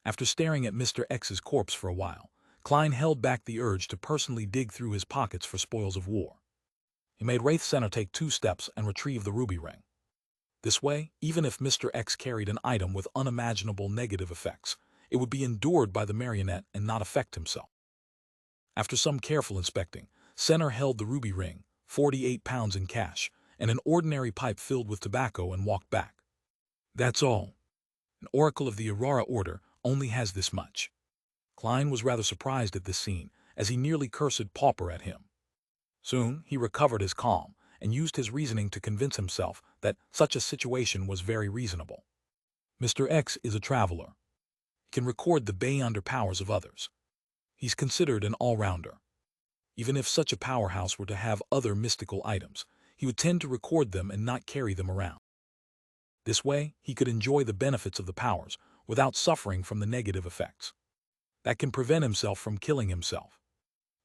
After staring at Mr. X's corpse for a while, Klein held back the urge to personally dig through his pockets for spoils of war. He made Wraith Center take 2 steps and retrieve the ruby ring. This way, even if Mr. X carried an item with unimaginable negative effects, it would be endured by the marionette and not affect himself. After some careful inspecting, Center held the ruby ring, 48 pounds in cash, and an ordinary pipe filled with tobacco and walked back. That's all. An oracle of the Aurora Order only has this much. Klein was rather surprised at this scene, as he nearly cursed Pauper at him. Soon, he recovered his calm and used his reasoning to convince himself that such a situation was very reasonable. Mr. X is a traveler. He can record the beyonder powers of others. He's considered an all-rounder. Even if such a powerhouse were to have other mystical items, he would tend to record them and not carry them around. This way, he could enjoy the benefits of the powers without suffering from the negative effects. That can prevent himself from killing himself.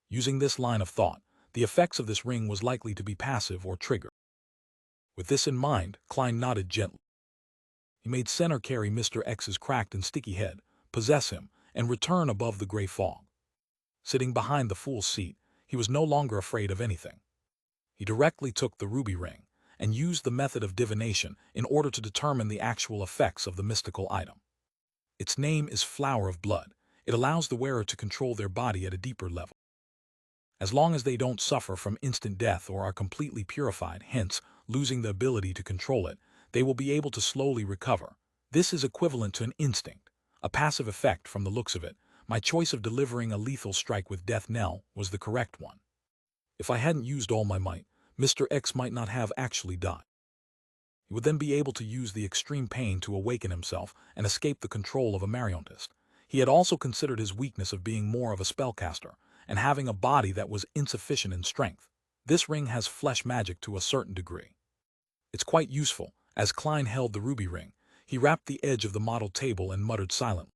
Using this line of thought, the effects of this ring was likely to be passive or triggered. With this in mind, Klein nodded gently. He made Center carry Mr. X's cracked and sticky head, possess him, and return above the gray fog. Sitting behind the fool's seat, he was no longer afraid of anything. He directly took the ruby ring and used the method of divination in order to determine the actual effects of the mystical item. Its name is Flower of Blood. It allows the wearer to control their body at a deeper level. As long as they don't suffer from instant death or are completely purified, hence losing the ability to control it, they will be able to slowly recover. This is equivalent to an instinct, a passive effect from the looks of it. My choice of delivering a lethal strike with Death Knell was the correct one. If I hadn't used all my might, Mr. X might not have actually died. He would then be able to use the extreme pain to awaken himself and escape the control of a marionnettist. He had also considered his weakness of being more of a spellcaster and having a body that was insufficient in strength. This ring has flesh magic to a certain degree. It's quite useful. As Klein held the ruby ring, he rapped the edge of the model table and muttered silently.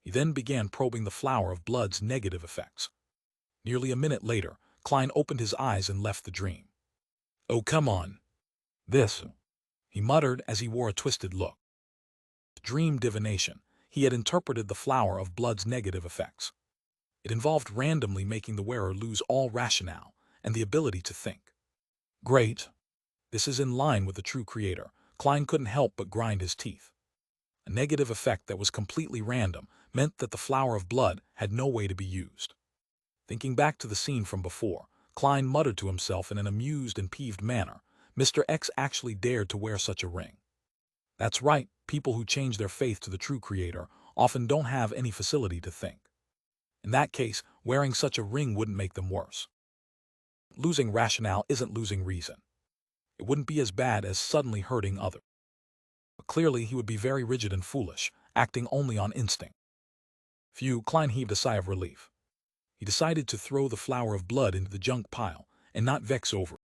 He then began probing the Flower of Blood's negative effects. Nearly a minute later, Klein opened his eyes and left the dream. "Oh, come on. This," he muttered as he wore a twisted look. Dream divination. He had interpreted the Flower of Blood's negative effects. It involved randomly making the wearer lose all rationale and the ability to think. Great. This is in line with the true creator. Klein couldn't help but grind his teeth. A negative effect that was completely random meant that the Flower of Blood had no way to be used. Thinking back to the scene from before, Klein muttered to himself in an amused and peeved manner, Mr. X actually dared to wear such a ring. That's right, people who change their faith to the true creator often don't have any facility to think. In that case, wearing such a ring wouldn't make them worse. Losing rationale isn't losing reason. It wouldn't be as bad as suddenly hurting others. But clearly he would be very rigid and foolish, acting only on instinct. Phew, Klein heaved a sigh of relief. He decided to throw the Flower of Blood into the junk pile and not vex over it.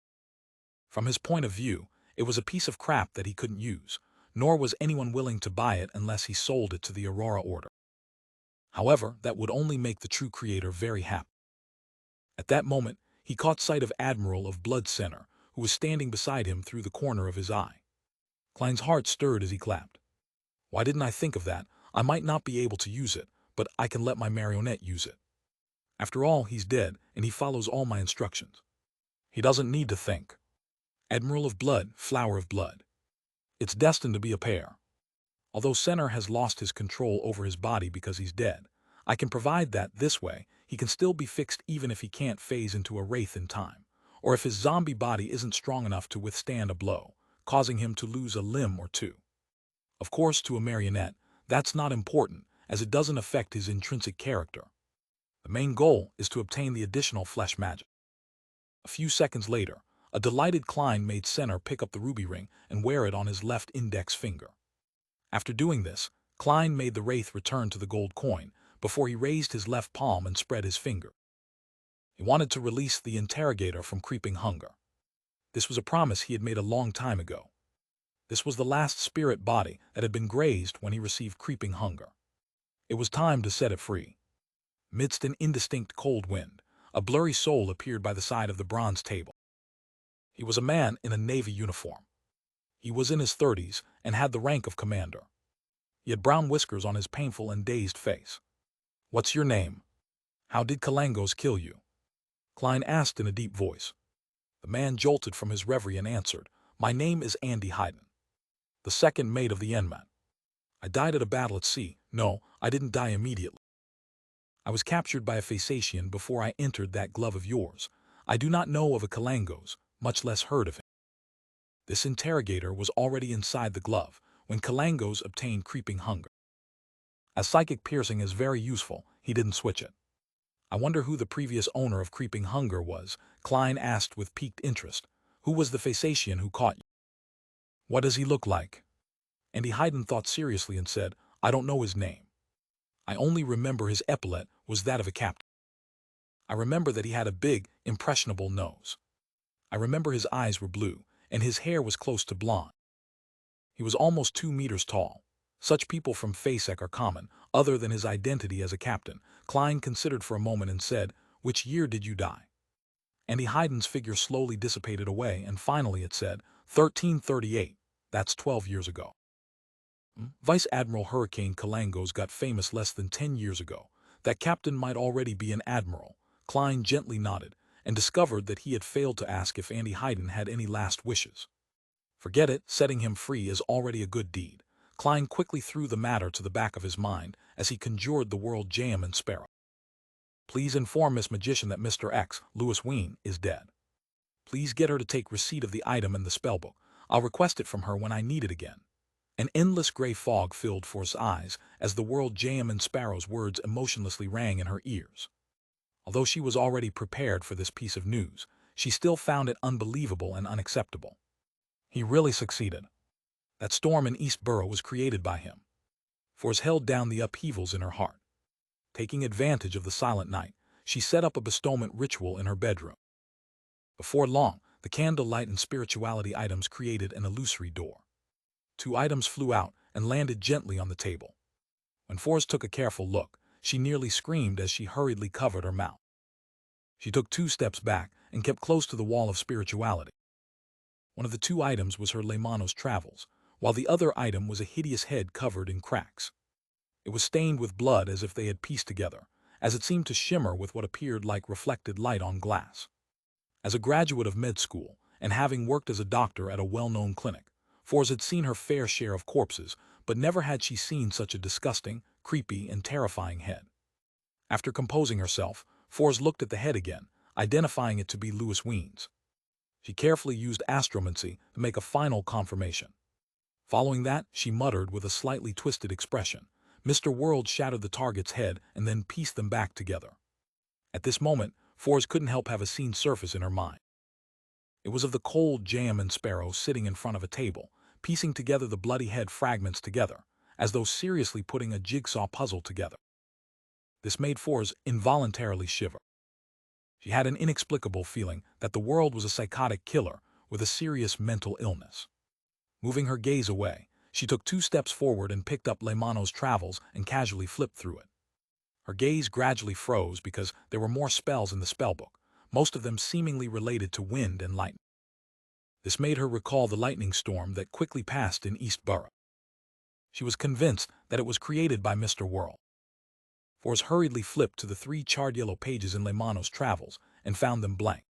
From his point of view, it was a piece of crap that he couldn't use, nor was anyone willing to buy it unless he sold it to the Aurora Order. However, that would only make the true creator very happy. At that moment, he caught sight of Admiral of Blood Center, who was standing beside him through the corner of his eye. Klein's heart stirred as he clapped. Why didn't I think of that? I might not be able to use it, but I can let my marionette use it. After all, he's dead, and he follows all my instructions. He doesn't need to think. Admiral of Blood, Flower of Blood. It's destined to be a pair. Although Center has lost his control over his body because he's dead, I can provide that this way he can still be fixed even if he can't phase into a wraith in time, or if his zombie body isn't strong enough to withstand a blow, causing him to lose a limb or two. Of course, to a marionette, that's not important, as it doesn't affect his intrinsic character. The main goal is to obtain the additional flesh magic. A few seconds later, a delighted Klein made Center pick up the ruby ring and wear it on his left index finger. After doing this, Klein made the wraith return to the gold coin before he raised his left palm and spread his finger. He wanted to release the interrogator from creeping hunger. This was a promise he had made a long time ago. This was the last spirit body that had been grazed when he received creeping hunger. It was time to set it free. Midst an indistinct cold wind, a blurry soul appeared by the side of the bronze table. He was a man in a navy uniform. He was in his 30s and had the rank of commander. He had brown whiskers on his painful and dazed face. "What's your name? How did Kalangos kill you?" Klein asked in a deep voice. The man jolted from his reverie and answered, "My name is Andy Hayden, the second mate of the Enmat. I died at a battle at sea. No, I didn't die immediately. I was captured by a Phasacian before I entered that glove of yours. I do not know of a Kalangos, much less heard of him." This interrogator was already inside the glove when Kalangos obtained creeping hunger. As psychic piercing is very useful, he didn't switch it. "I wonder who the previous owner of creeping hunger was," Klein asked with piqued interest. "Who was the Phasacian who caught you? What does he look like?" Andy Hayden thought seriously and said, "I don't know his name. I only remember his epaulet was that of a captain. I remember that he had a big, impressionable nose. I remember his eyes were blue, and his hair was close to blonde. He was almost 2 meters tall. Such people from Fasek are common, other than his identity as a captain." Klein considered for a moment and said, "Which year did you die?" Andy Hayden's figure slowly dissipated away, and finally it said, 1338. That's 12 years ago. Vice Admiral Hurricane Kalangos got famous less than 10 years ago. That captain might already be an admiral." Klein gently nodded and discovered that he had failed to ask if Andy Hayden had any last wishes. Forget it, setting him free is already a good deed. Klein quickly threw the matter to the back of his mind as he conjured the world jam and sparrow. "Please inform Miss Magician that Mr. X, Louis Ween, is dead. Please get her to take receipt of the item in the spellbook. I'll request it from her when I need it again." An endless gray fog filled For's eyes as the world jam and sparrow's words emotionlessly rang in her ears. Although she was already prepared for this piece of news, she still found it unbelievable and unacceptable. He really succeeded. That storm in East Borough was created by him. For's held down the upheavals in her heart. Taking advantage of the silent night, she set up a bestowment ritual in her bedroom. Before long, the candlelight and spirituality items created an illusory door. 2 items flew out and landed gently on the table. When Forrest took a careful look, she nearly screamed as she hurriedly covered her mouth. She took 2 steps back and kept close to the wall of spirituality. One of the 2 items was her Lemanos Travels, while the other item was a hideous head covered in cracks. It was stained with blood as if they had pieced together, as it seemed to shimmer with what appeared like reflected light on glass. As a graduate of med school, and having worked as a doctor at a well-known clinic, Forrest had seen her fair share of corpses, but never had she seen such a disgusting, creepy, and terrifying head. After composing herself, Forrest looked at the head again, identifying it to be Louis Ween's. She carefully used astromancy to make a final confirmation. Following that, she muttered with a slightly twisted expression, "Mr. World shattered the target's head and then pieced them back together." At this moment, Forrest couldn't help have a scene surface in her mind. It was of the cold jam and sparrow sitting in front of a table, piecing together the bloody head fragments together, as though seriously putting a jigsaw puzzle together. This made Forrest involuntarily shiver. She had an inexplicable feeling that the world was a psychotic killer with a serious mental illness. Moving her gaze away, she took 2 steps forward and picked up Lemanos Travels and casually flipped through it. Her gaze gradually froze because there were more spells in the spellbook, most of them seemingly related to wind and lightning. This made her recall the lightning storm that quickly passed in East Borough. She was convinced that it was created by Mr. World. Forrest hurriedly flipped to the 3 charred yellow pages in Lemanos Travels and found them blank.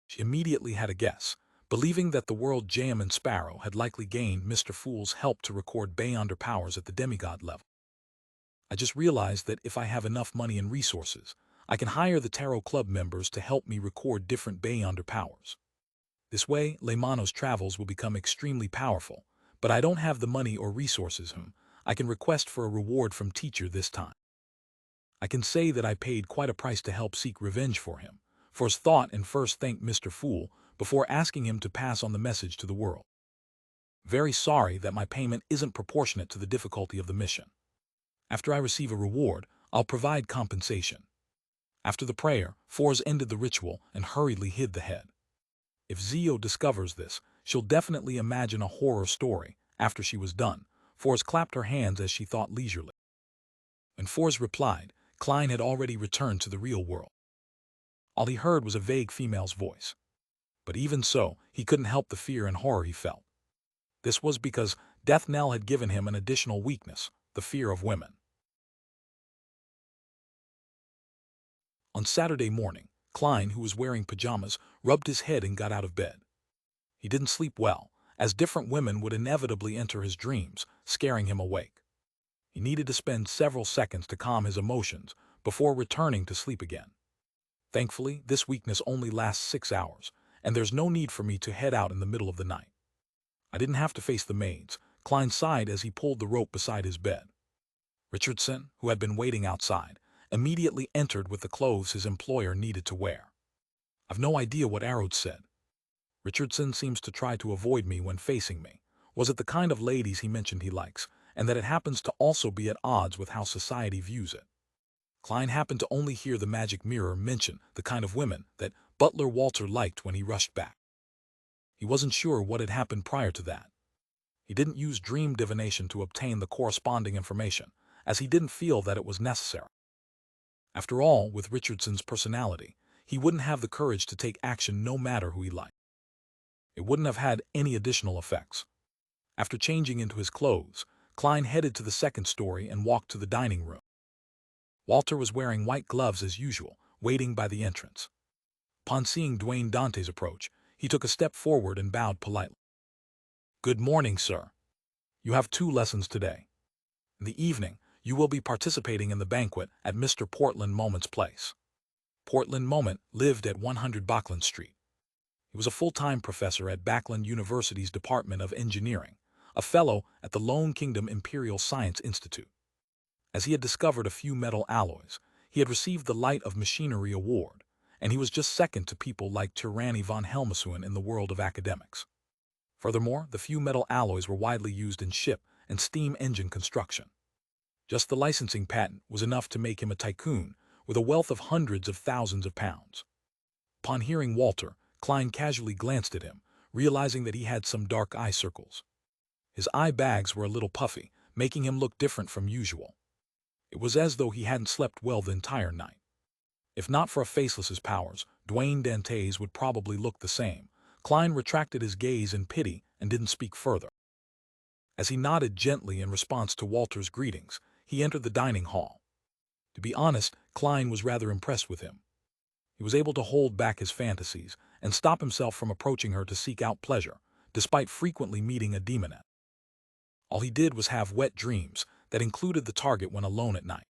She immediately had a guess, believing that the world Jam and Sparrow had likely gained Mr. Fool's help to record Beyonder powers at the demigod level. "I just realized that if I have enough money and resources, I can hire the Tarot Club members to help me record different Beyonder powers. This way, Lemanos Travels will become extremely powerful, but I don't have the money or resources. I can request for a reward from teacher this time. I can say that I paid quite a price to help seek revenge for him." Forrest thought and first thanked Mr. Fool before asking him to pass on the message to the world. "Very sorry that my payment isn't proportionate to the difficulty of the mission. After I receive a reward, I'll provide compensation." After the prayer, Forrest ended the ritual and hurriedly hid the head. If Zio discovers this, she'll definitely imagine a horror story. After she was done, Forrest clapped her hands as she thought leisurely. When Forrest replied, Klein had already returned to the real world. All he heard was a vague female's voice. But even so, he couldn't help the fear and horror he felt. This was because Death Knell had given him an additional weakness, the fear of women. On Saturday morning, Klein, who was wearing pajamas, rubbed his head and got out of bed. He didn't sleep well, as different women would inevitably enter his dreams, scaring him awake. He needed to spend several seconds to calm his emotions before returning to sleep again. Thankfully, this weakness only lasts 6 hours, and there's no need for me to head out in the middle of the night. I didn't have to face the maids. Klein sighed as he pulled the rope beside his bed. Richardson, who had been waiting outside, immediately entered with the clothes his employer needed to wear. I've no idea what Arrows said. Richardson seems to try to avoid me when facing me. Was it the kind of ladies he mentioned he likes, and that it happens to also be at odds with how society views it? Klein happened to only hear the magic mirror mention the kind of women that Butler Walter liked when he rushed back. He wasn't sure what had happened prior to that. He didn't use dream divination to obtain the corresponding information, as he didn't feel that it was necessary. After all, with Richardson's personality, he wouldn't have the courage to take action no matter who he liked. It wouldn't have had any additional effects. After changing into his clothes, Klein headed to the second story and walked to the dining room. Walter was wearing white gloves as usual, waiting by the entrance. Upon seeing Dwayne Dante's approach, he took a step forward and bowed politely. "Good morning, sir. You have 2 lessons today. In the evening, you will be participating in the banquet at Mr. Portland Moment's place." Portland Moment lived at 100 Backlund Street. He was a full-time professor at Backlund University's Department of Engineering, a fellow at the Lone Kingdom Imperial Science Institute. As he had discovered a few metal alloys, he had received the Light of Machinery Award, and he was just second to people like Tyranny von Helmsuen in the world of academics. Furthermore, the few metal alloys were widely used in ship and steam engine construction. Just the licensing patent was enough to make him a tycoon with a wealth of hundreds of thousands of pounds. Upon hearing Walter, Klein casually glanced at him, realizing that he had some dark eye circles. His eye bags were a little puffy, making him look different from usual. It was as though he hadn't slept well the entire night. If not for a faceless's powers, Dwayne Dante's would probably look the same. Klein retracted his gaze in pity and didn't speak further. As he nodded gently in response to Walter's greetings, he entered the dining hall. To be honest, Klein was rather impressed with him. He was able to hold back his fantasies and stop himself from approaching her to seek out pleasure, despite frequently meeting a demoness. All he did was have wet dreams that included the target when alone at night.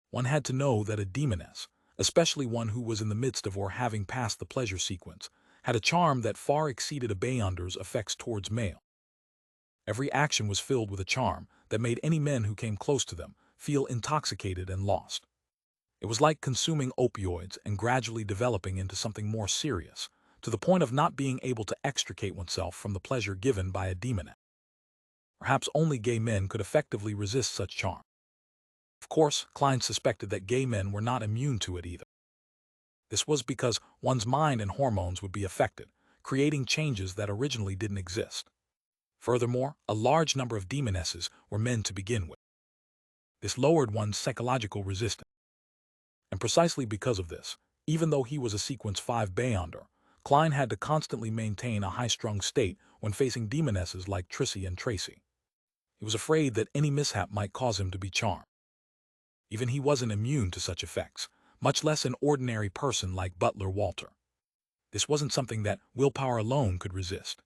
One had to know that a demoness, especially one who was in the midst of or having passed the pleasure sequence, had a charm that far exceeded a Beyonder's effects towards male. Every action was filled with a charm that made any men who came close to them feel intoxicated and lost. It was like consuming opioids and gradually developing into something more serious, to the point of not being able to extricate oneself from the pleasure given by a demoness. Perhaps only gay men could effectively resist such charm. Of course, Klein suspected that gay men were not immune to it either. This was because one's mind and hormones would be affected, creating changes that originally didn't exist. Furthermore, a large number of demonesses were men to begin with. This lowered one's psychological resistance. And precisely because of this, even though he was a Sequence 5 Beyonder, Klein had to constantly maintain a high-strung state when facing demonesses like Trissy and Tracy. He was afraid that any mishap might cause him to be charmed. Even he wasn't immune to such effects, much less an ordinary person like Butler Walter. This wasn't something that willpower alone could resist.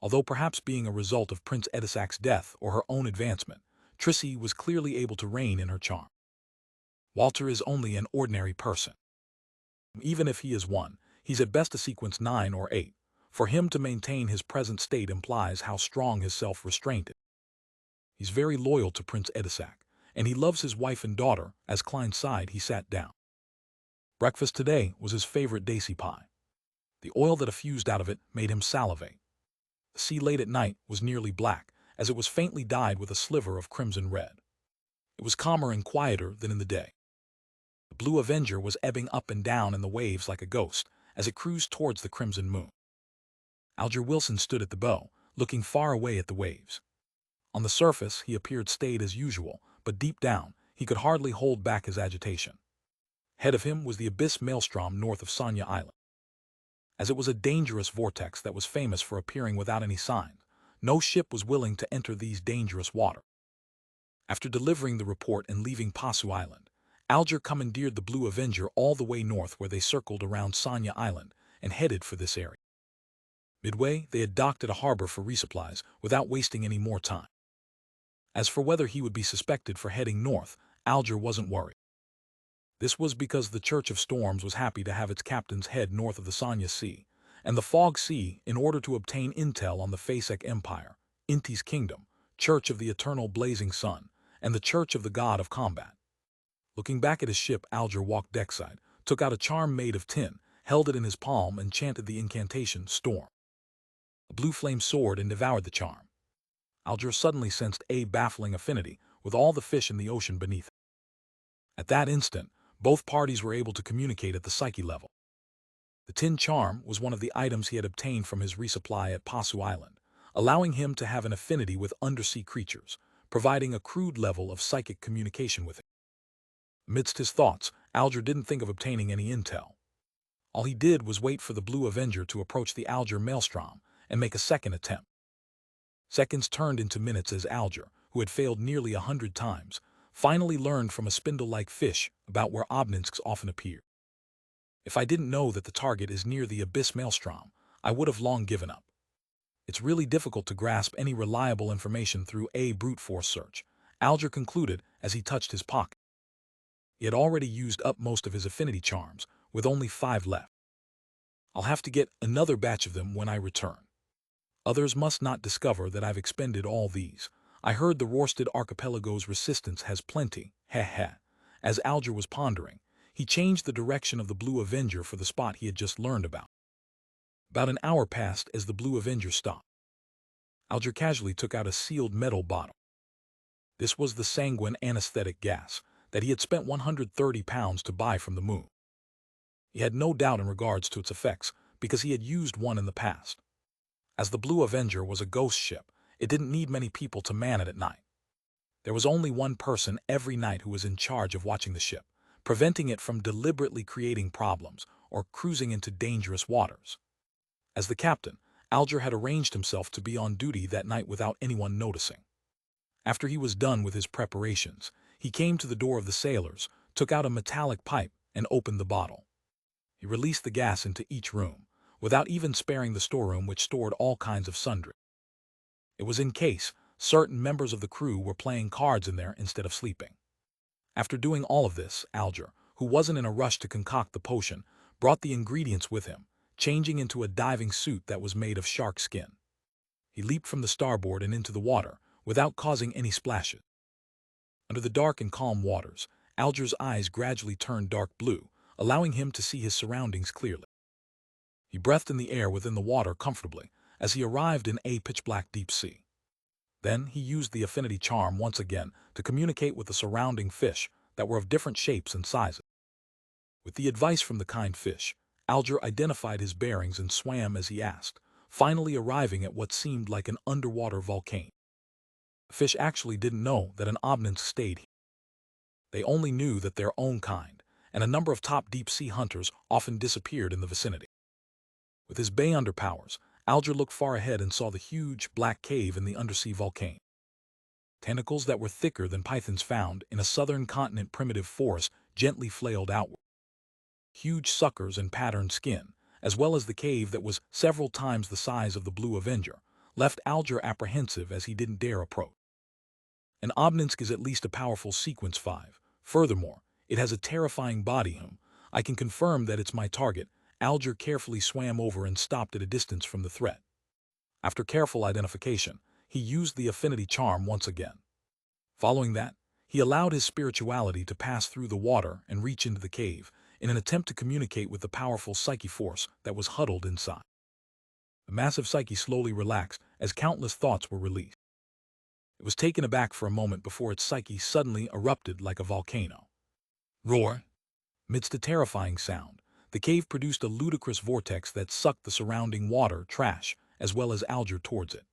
Although perhaps being a result of Prince Edisac's death or her own advancement, Trissy was clearly able to reign in her charm. Walter is only an ordinary person. Even if he is one, he's at best a Sequence 9 or 8. For him to maintain his present state implies how strong his self-restraint is. He's very loyal to Prince Edisac, and he loves his wife and daughter. As Klein sighed, he sat down. Breakfast today was his favorite daisy pie. The oil that effused out of it made him salivate. The sea late at night was nearly black, as it was faintly dyed with a sliver of crimson red. It was calmer and quieter than in the day. The blue Avenger was ebbing up and down in the waves like a ghost, as it cruised towards the crimson moon. Alger Wilson stood at the bow, looking far away at the waves. On the surface, he appeared staid as usual, but deep down, he could hardly hold back his agitation. Ahead of him was the abyss maelstrom north of Sonia Island. As it was a dangerous vortex that was famous for appearing without any signs, no ship was willing to enter these dangerous waters. After delivering the report and leaving Pasu Island, Alger commandeered the Blue Avenger all the way north, where they circled around Sanya Island and headed for this area. Midway, they had docked at a harbor for resupplies without wasting any more time. As for whether he would be suspected for heading north, Alger wasn't worried. This was because the Church of Storms was happy to have its captains head north of the Sanya Sea and the Fog Sea in order to obtain intel on the Fasek Empire, Inti's Kingdom, Church of the Eternal Blazing Sun, and the Church of the God of Combat. Looking back at his ship, Alger walked deckside, took out a charm made of tin, held it in his palm, and chanted the incantation, Storm. A blue flame soared and devoured the charm. Alger suddenly sensed a baffling affinity with all the fish in the ocean beneath it. At that instant, both parties were able to communicate at the psyche level. The tin charm was one of the items he had obtained from his resupply at Pasu Island, allowing him to have an affinity with undersea creatures, providing a crude level of psychic communication with it. Amidst his thoughts, Alger didn't think of obtaining any intel. All he did was wait for the Blue Avenger to approach the Alger maelstrom and make a second attempt. Seconds turned into minutes as Alger, who had failed nearly 100 times, finally learned from a spindle-like fish about where obelinsks often appear. If I didn't know that the target is near the Abyss Maelstrom, I would have long given up. It's really difficult to grasp any reliable information through a brute force search, Alger concluded as he touched his pocket. He had already used up most of his affinity charms, with only 5 left. I'll have to get another batch of them when I return. Others must not discover that I've expended all these. I heard the Rorsted Archipelago's resistance has plenty, heh. As Alger was pondering, he changed the direction of the Blue Avenger for the spot he had just learned about. About an hour passed as the Blue Avenger stopped. Alger casually took out a sealed metal bottle. This was the sanguine anesthetic gas that he had spent 130 pounds to buy from the moon. He had no doubt in regards to its effects because he had used one in the past. As the Blue Avenger was a ghost ship, it didn't need many people to man it at night. There was only one person every night who was in charge of watching the ship, preventing it from deliberately creating problems or cruising into dangerous waters. As the captain, Alger had arranged himself to be on duty that night without anyone noticing. After he was done with his preparations, he came to the door of the sailors, took out a metallic pipe, and opened the bottle. He released the gas into each room, without even sparing the storeroom which stored all kinds of sundry. It was in case certain members of the crew were playing cards in there instead of sleeping. After doing all of this, Alger, who wasn't in a rush to concoct the potion, brought the ingredients with him, changing into a diving suit that was made of shark skin. He leaped from the starboard and into the water, without causing any splashes. Under the dark and calm waters, Alger's eyes gradually turned dark blue, allowing him to see his surroundings clearly. He breathed in the air within the water comfortably as he arrived in a pitch-black deep sea. Then he used the affinity charm once again to communicate with the surrounding fish that were of different shapes and sizes. With the advice from the kind fish, Alger identified his bearings and swam as he asked, finally arriving at what seemed like an underwater volcano. The fish actually didn't know that an obelisk stayed here. They only knew that their own kind, and a number of top deep-sea hunters often disappeared in the vicinity. With his Beyonder powers, Alger looked far ahead and saw the huge, black cave in the undersea volcano. Tentacles that were thicker than pythons found in a southern continent primitive forest gently flailed outward. Huge suckers and patterned skin, as well as the cave that was several times the size of the Blue Avenger, left Alger apprehensive as he didn't dare approach. An obelisk is at least a powerful sequence 5. Furthermore, it has a terrifying body. I can confirm that it's my target. Alger carefully swam over and stopped at a distance from the threat. After careful identification, he used the affinity charm once again. Following that, he allowed his spirituality to pass through the water and reach into the cave in an attempt to communicate with the powerful psyche force that was huddled inside. The massive psyche slowly relaxed as countless thoughts were released. It was taken aback for a moment before its psyche suddenly erupted like a volcano. Roar! Amidst a terrifying sound, the cave produced a ludicrous vortex that sucked the surrounding water, trash, as well as Alger towards it.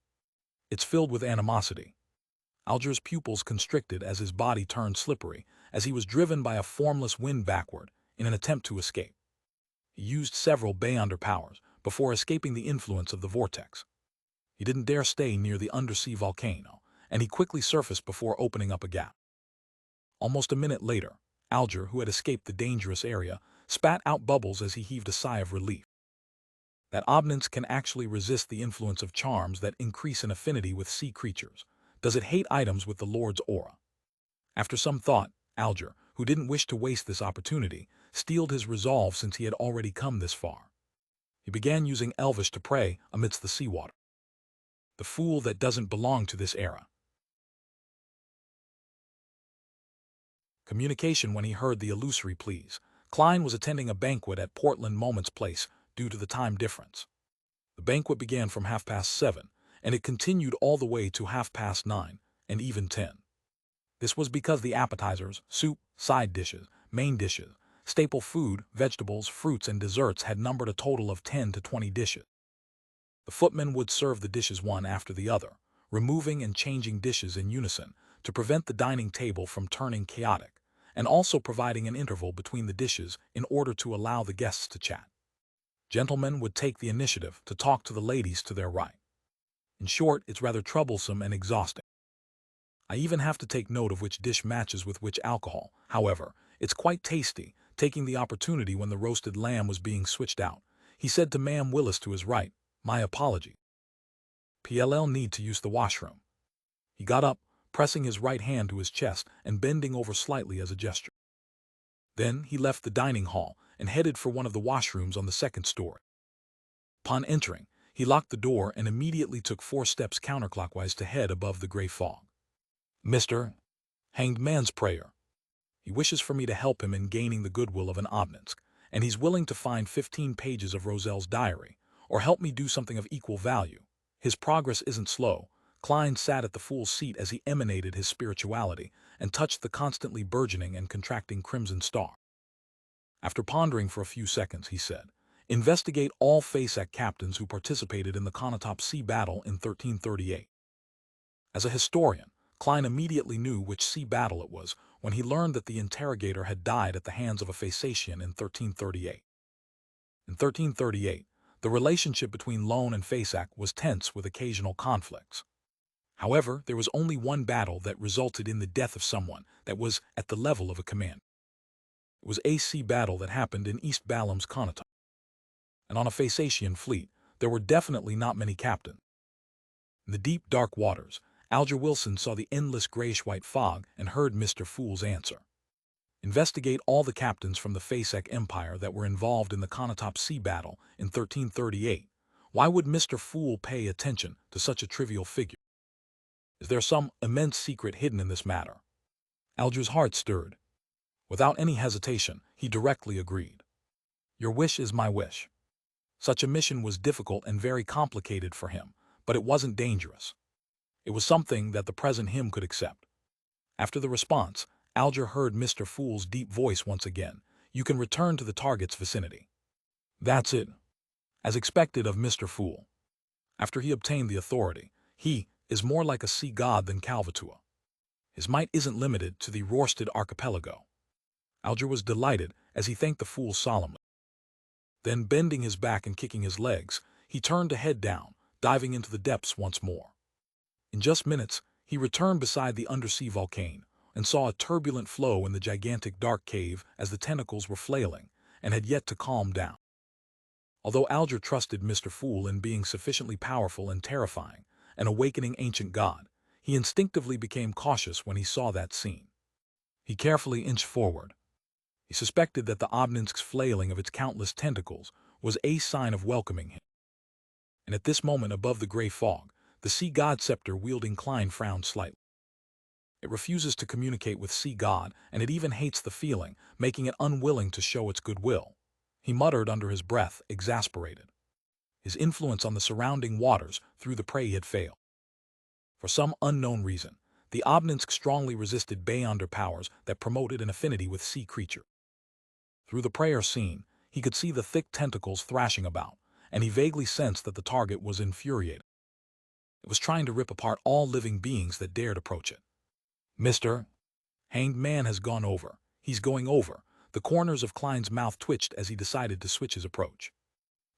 It's filled with animosity. Alger's pupils constricted as his body turned slippery as he was driven by a formless wind backward in an attempt to escape. He used several Beyonder powers before escaping the influence of the vortex. He didn't dare stay near the undersea volcano, and he quickly surfaced before opening up a gap. Almost a minute later, Alger, who had escaped the dangerous area, spat out bubbles as he heaved a sigh of relief. That Obnins can actually resist the influence of charms that increase in affinity with sea creatures. Does it hate items with the Lord's aura? After some thought, Alger, who didn't wish to waste this opportunity, steeled his resolve since he had already come this far. He began using Elvish to pray amidst the seawater. The fool that doesn't belong to this era. Communication when he heard the illusory pleas. Klein was attending a banquet at Portland Moments Place due to the time difference. The banquet began from 7:30, and it continued all the way to 9:30, and even 10. This was because the appetizers, soup, side dishes, main dishes, staple food, vegetables, fruits, and desserts had numbered a total of 10 to 20 dishes. The footmen would serve the dishes one after the other, removing and changing dishes in unison to prevent the dining table from turning chaotic, and also providing an interval between the dishes in order to allow the guests to chat. Gentlemen would take the initiative to talk to the ladies to their right. In short, it's rather troublesome and exhausting. I even have to take note of which dish matches with which alcohol. However, it's quite tasty. Taking the opportunity when the roasted lamb was being switched out, he said to Ma'am Willis to his right, "My apology. PLL need to use the washroom." He got up, pressing his right hand to his chest and bending over slightly as a gesture. Then he left the dining hall and headed for one of the washrooms on the second story. Upon entering, he locked the door and immediately took 4 steps counterclockwise to head above the gray fog. "Mr. Hanged Man's prayer. He wishes for me to help him in gaining the goodwill of an Obninsk, and he's willing to find 15 pages of Roselle's diary, or help me do something of equal value. His progress isn't slow." Klein sat at the fool's seat as he emanated his spirituality and touched the constantly burgeoning and contracting crimson star. After pondering for a few seconds, he said, "Investigate all Faceac captains who participated in the Konotop Sea battle in 1338. As a historian, Klein immediately knew which sea battle it was when he learned that the interrogator had died at the hands of a Phasacian in 1338. In 1338, the relationship between Lone and Faceac was tense with occasional conflicts. However, there was only one battle that resulted in the death of someone that was at the level of a command. It was a sea battle that happened in East Balam's Konotop. And on a Phasacian fleet, there were definitely not many captains. In the deep, dark waters, Alger Wilson saw the endless grayish-white fog and heard Mr. Fool's answer. Investigate all the captains from the Faceac Empire that were involved in the Konotop Sea battle in 1338. Why would Mr. Fool pay attention to such a trivial figure? Is there some immense secret hidden in this matter? Alger's heart stirred. Without any hesitation, he directly agreed. "Your wish is my wish." Such a mission was difficult and very complicated for him, but it wasn't dangerous. It was something that the present him could accept. After the response, Alger heard Mr. Fool's deep voice once again. "You can return to the target's vicinity." That's it. As expected of Mr. Fool. After he obtained the authority, he is more like a sea god than Calvatua. His might isn't limited to the Rorsted archipelago. Alger was delighted as he thanked the fool solemnly. Then, bending his back and kicking his legs, he turned to head down, diving into the depths once more. In just minutes, he returned beside the undersea volcano and saw a turbulent flow in the gigantic dark cave as the tentacles were flailing and had yet to calm down. Although Alger trusted Mr. Fool in being sufficiently powerful and terrifying, an awakening ancient god, he instinctively became cautious when he saw that scene. He carefully inched forward. He suspected that the Obninsk's flailing of its countless tentacles was a sign of welcoming him. And at this moment above the gray fog, the sea god scepter-wielding Klein frowned slightly. It refuses to communicate with sea god, and it even hates the feeling, making it unwilling to show its goodwill. He muttered under his breath, exasperated. His influence on the surrounding waters through the prey had failed. For some unknown reason, the Obninsk strongly resisted Beyonder powers that promoted an affinity with sea creature. Through the prayer scene, he could see the thick tentacles thrashing about, and he vaguely sensed that the target was infuriated. It was trying to rip apart all living beings that dared approach it. "Mr. Hanged Man has gone over. He's going over." The corners of Klein's mouth twitched as he decided to switch his approach.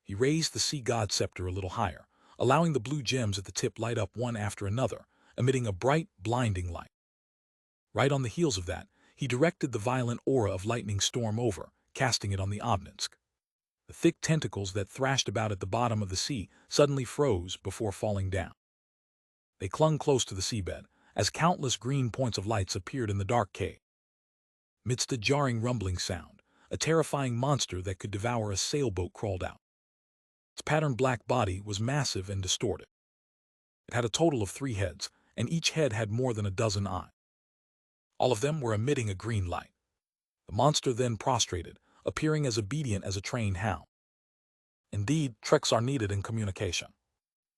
He raised the sea god scepter a little higher, allowing the blue gems at the tip light up one after another, emitting a bright, blinding light. Right on the heels of that, he directed the violent aura of lightning storm over, casting it on the Obninsk. The thick tentacles that thrashed about at the bottom of the sea suddenly froze before falling down. They clung close to the seabed, as countless green points of lights appeared in the dark cave. Midst a jarring rumbling sound, a terrifying monster that could devour a sailboat crawled out. Its patterned black body was massive and distorted. It had a total of 3 heads, and each head had more than a dozen eyes. All of them were emitting a green light. The monster then prostrated, appearing as obedient as a trained hound. Indeed, tricks are needed in communication.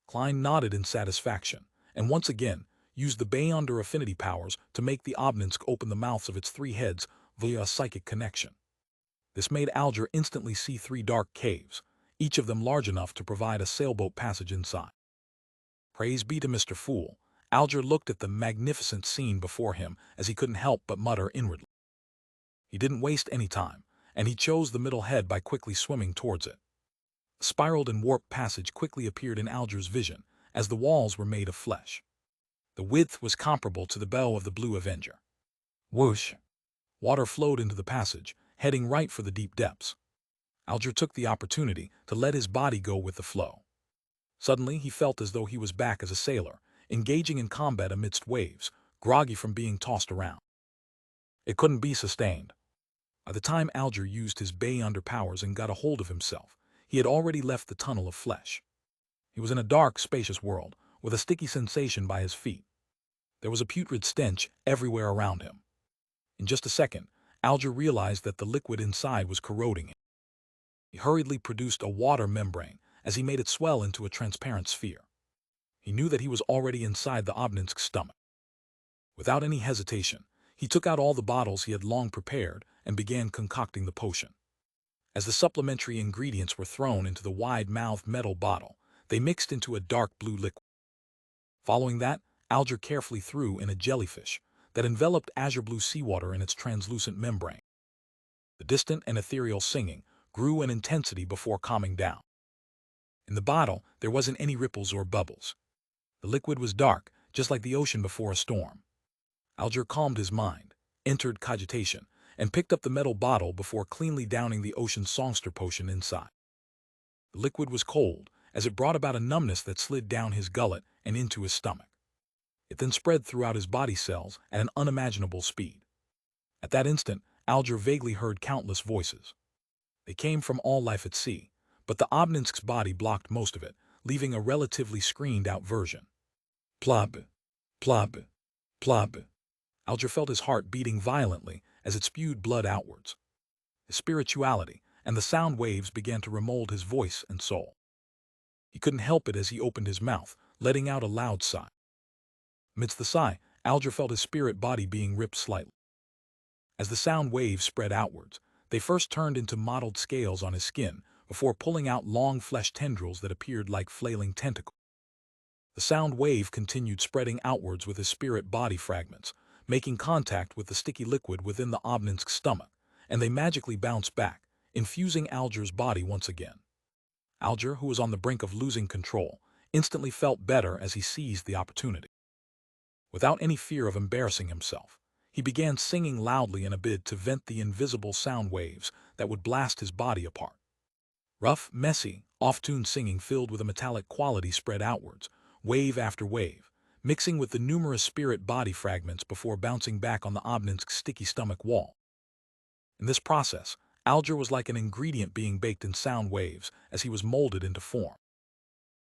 Klein nodded in satisfaction, and once again used the Beyonder affinity powers to make the Obninsk open the mouths of its 3 heads via a psychic connection. This made Alger instantly see 3 dark caves, each of them large enough to provide a sailboat passage inside. Praise be to Mr. Fool, Alger looked at the magnificent scene before him as he couldn't help but mutter inwardly. He didn't waste any time, and he chose the middle head by quickly swimming towards it. A spiraled and warped passage quickly appeared in Alger's vision, as the walls were made of flesh. The width was comparable to the bow of the Blue Avenger. Whoosh! Water flowed into the passage, heading right for the deep depths. Alger took the opportunity to let his body go with the flow. Suddenly, he felt as though he was back as a sailor, engaging in combat amidst waves, groggy from being tossed around. It couldn't be sustained. By the time Alger used his Beyonder powers and got a hold of himself, he had already left the tunnel of flesh. He was in a dark, spacious world, with a sticky sensation by his feet. There was a putrid stench everywhere around him. In just a second, Alger realized that the liquid inside was corroding him. He hurriedly produced a water membrane as he made it swell into a transparent sphere. He knew that he was already inside the Obninsk's stomach. Without any hesitation, he took out all the bottles he had long prepared and began concocting the potion. As the supplementary ingredients were thrown into the wide-mouthed metal bottle, they mixed into a dark blue liquid. Following that, Alger carefully threw in a jellyfish that enveloped azure blue seawater in its translucent membrane. The distant and ethereal singing grew in intensity before calming down. In the bottle, there wasn't any ripples or bubbles. The liquid was dark, just like the ocean before a storm. Alger calmed his mind, entered cogitation, and picked up the metal bottle before cleanly downing the ocean songster potion inside. The liquid was cold, as it brought about a numbness that slid down his gullet and into his stomach. It then spread throughout his body cells at an unimaginable speed. At that instant, Alger vaguely heard countless voices. They came from all life at sea, but the Obninsk's body blocked most of it, leaving a relatively screened-out version. Plub, plub, plub. Alger felt his heart beating violently as it spewed blood outwards. His spirituality and the sound waves began to remold his voice and soul. He couldn't help it as he opened his mouth, letting out a loud sigh. Amidst the sigh, Alger felt his spirit body being ripped slightly. As the sound waves spread outwards, they first turned into mottled scales on his skin before pulling out long flesh tendrils that appeared like flailing tentacles. The sound wave continued spreading outwards with his spirit body fragments, making contact with the sticky liquid within the Obninsk's stomach, and they magically bounced back, infusing Alger's body once again. Alger, who was on the brink of losing control, instantly felt better as he seized the opportunity. Without any fear of embarrassing himself, he began singing loudly in a bid to vent the invisible sound waves that would blast his body apart. Rough, messy, off-tune singing filled with a metallic quality spread outwards, wave after wave, mixing with the numerous spirit body fragments before bouncing back on the Obninsk's sticky stomach wall. In this process, Alger was like an ingredient being baked in sound waves as he was molded into form.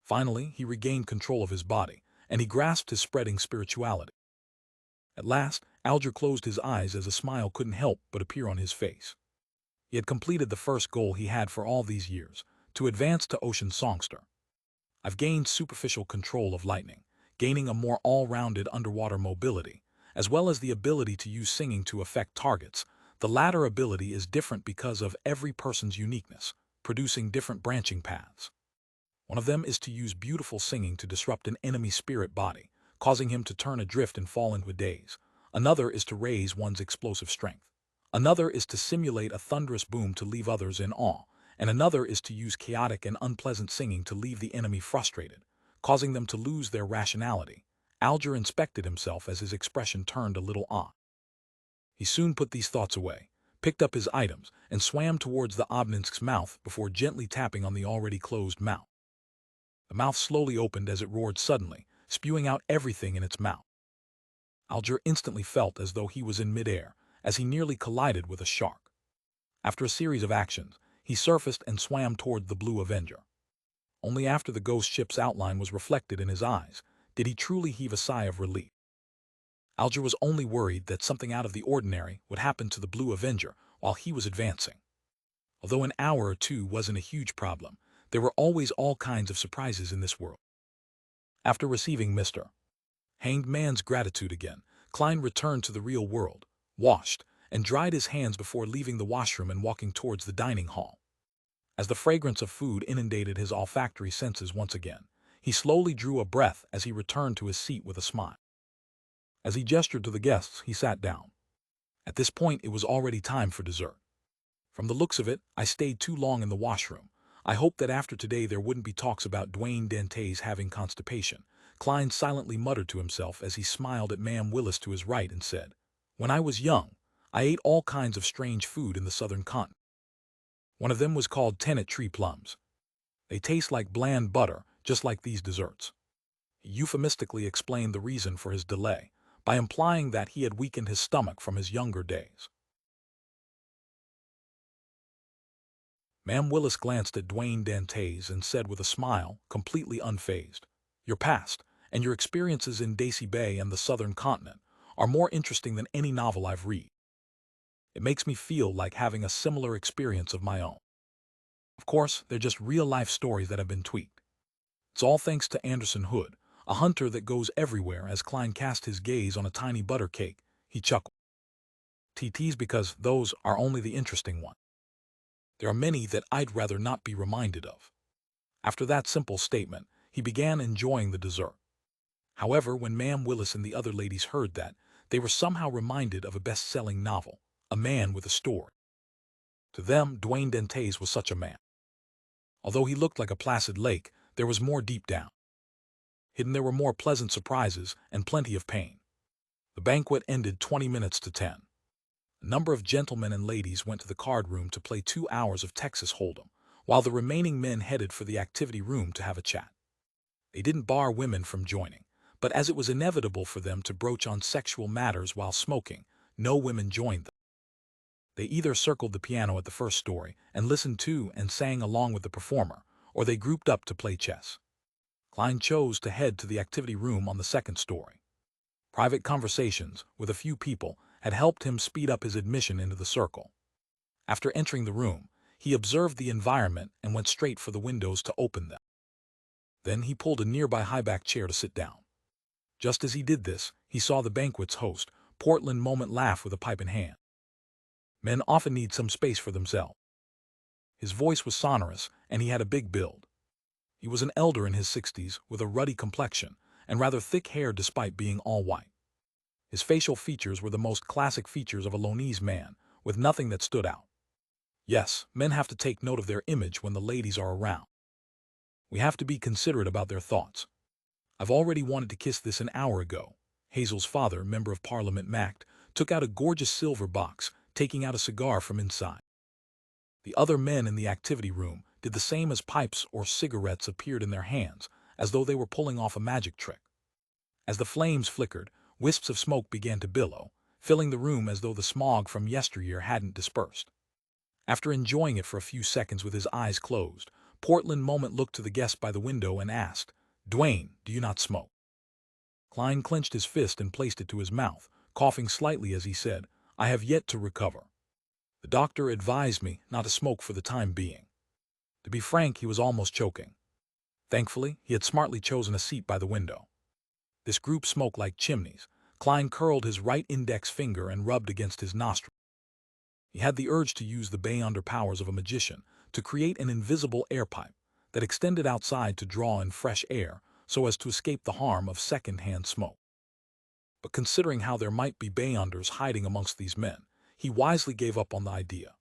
Finally, he regained control of his body, and he grasped his spreading spirituality. At last, Alger closed his eyes as a smile couldn't help but appear on his face. He had completed the first goal he had for all these years, to advance to Ocean Songster. I've gained superficial control of lightning, gaining a more all-rounded underwater mobility, as well as the ability to use singing to affect targets. The latter ability is different because of every person's uniqueness, producing different branching paths. One of them is to use beautiful singing to disrupt an enemy's spirit body, causing him to turn adrift and fall into a daze. Another is to raise one's explosive strength. Another is to simulate a thunderous boom to leave others in awe, and another is to use chaotic and unpleasant singing to leave the enemy frustrated, causing them to lose their rationality. Alger inspected himself as his expression turned a little odd. He soon put these thoughts away, picked up his items, and swam towards the obelisk's mouth before gently tapping on the already closed mouth. The mouth slowly opened as it roared suddenly, spewing out everything in its mouth. Alger instantly felt as though he was in midair, as he nearly collided with a shark. After a series of actions, he surfaced and swam toward the Blue Avenger. Only after the ghost ship's outline was reflected in his eyes did he truly heave a sigh of relief. Alger was only worried that something out of the ordinary would happen to the Blue Avenger while he was advancing. Although an hour or two wasn't a huge problem, there were always all kinds of surprises in this world. After receiving Mr. Hanged Man's gratitude again, Klein returned to the real world, washed, and dried his hands before leaving the washroom and walking towards the dining hall. As the fragrance of food inundated his olfactory senses once again, he slowly drew a breath as he returned to his seat with a smile. As he gestured to the guests, he sat down. At this point, it was already time for dessert. From the looks of it, I stayed too long in the washroom. I hoped that after today there wouldn't be talks about Dwayne Dantes having constipation. Klein silently muttered to himself as he smiled at Ma'am Willis to his right and said, "When I was young, I ate all kinds of strange food in the southern continent. One of them was called tennet tree plums. They taste like bland butter, just like these desserts." He euphemistically explained the reason for his delay by implying that he had weakened his stomach from his younger days. Ma'am Willis glanced at Dwayne Dantes and said with a smile, completely unfazed, "Your past and your experiences in Daisy Bay and the southern continent are more interesting than any novel I've read. It makes me feel like having a similar experience of my own. Of course, they're just real-life stories that have been tweaked. It's all thanks to Anderson Hood, a hunter that goes everywhere." As Klein cast his gaze on a tiny butter cake, he chuckled. "TTs, because those are only the interesting ones. There are many that I'd rather not be reminded of." After that simple statement, he began enjoying the dessert. However, when Ma'am Willis and the other ladies heard that, they were somehow reminded of a best-selling novel, A Man with a Story. To them, Dwayne Dantes was such a man. Although he looked like a placid lake, there was more deep down. Hidden there were more pleasant surprises and plenty of pain. The banquet ended 20 minutes to 10. A number of gentlemen and ladies went to the card room to play 2 hours of Texas Hold'em, while the remaining men headed for the activity room to have a chat. They didn't bar women from joining, but as it was inevitable for them to broach on sexual matters while smoking, no women joined them. They either circled the piano at the first story and listened to and sang along with the performer, or they grouped up to play chess. Klein chose to head to the activity room on the second story. Private conversations with a few people had helped him speed up his admission into the circle. After entering the room, he observed the environment and went straight for the windows to open them. Then he pulled a nearby high-back chair to sit down. Just as he did this, he saw the banquet's host, Portland Moment, laugh with a pipe in hand. Men often need some space for themselves. His voice was sonorous, and he had a big build. He was an elder in his 60s with a ruddy complexion and rather thick hair despite being all white. His facial features were the most classic features of a Lonese man, with nothing that stood out. Yes, men have to take note of their image when the ladies are around. We have to be considerate about their thoughts. I've already wanted to kiss this an hour ago. Hazel's father, Member of Parliament Mact, took out a gorgeous silver box, taking out a cigar from inside. The other men in the activity room did the same as pipes or cigarettes appeared in their hands, as though they were pulling off a magic trick. As the flames flickered, wisps of smoke began to billow, filling the room as though the smog from yesteryear hadn't dispersed. After enjoying it for a few seconds with his eyes closed, Portland Moment looked to the guest by the window and asked, "Dwayne, do you not smoke?" Klein clenched his fist and placed it to his mouth, coughing slightly as he said, "I have yet to recover. The doctor advised me not to smoke for the time being." To be frank, he was almost choking. Thankfully, he had smartly chosen a seat by the window. This group smoked like chimneys. Klein curled his right index finger and rubbed against his nostril. He had the urge to use the beyonder powers of a magician to create an invisible air pipe that extended outside to draw in fresh air so as to escape the harm of second-hand smoke. But considering how there might be beyonders hiding amongst these men, he wisely gave up on the idea.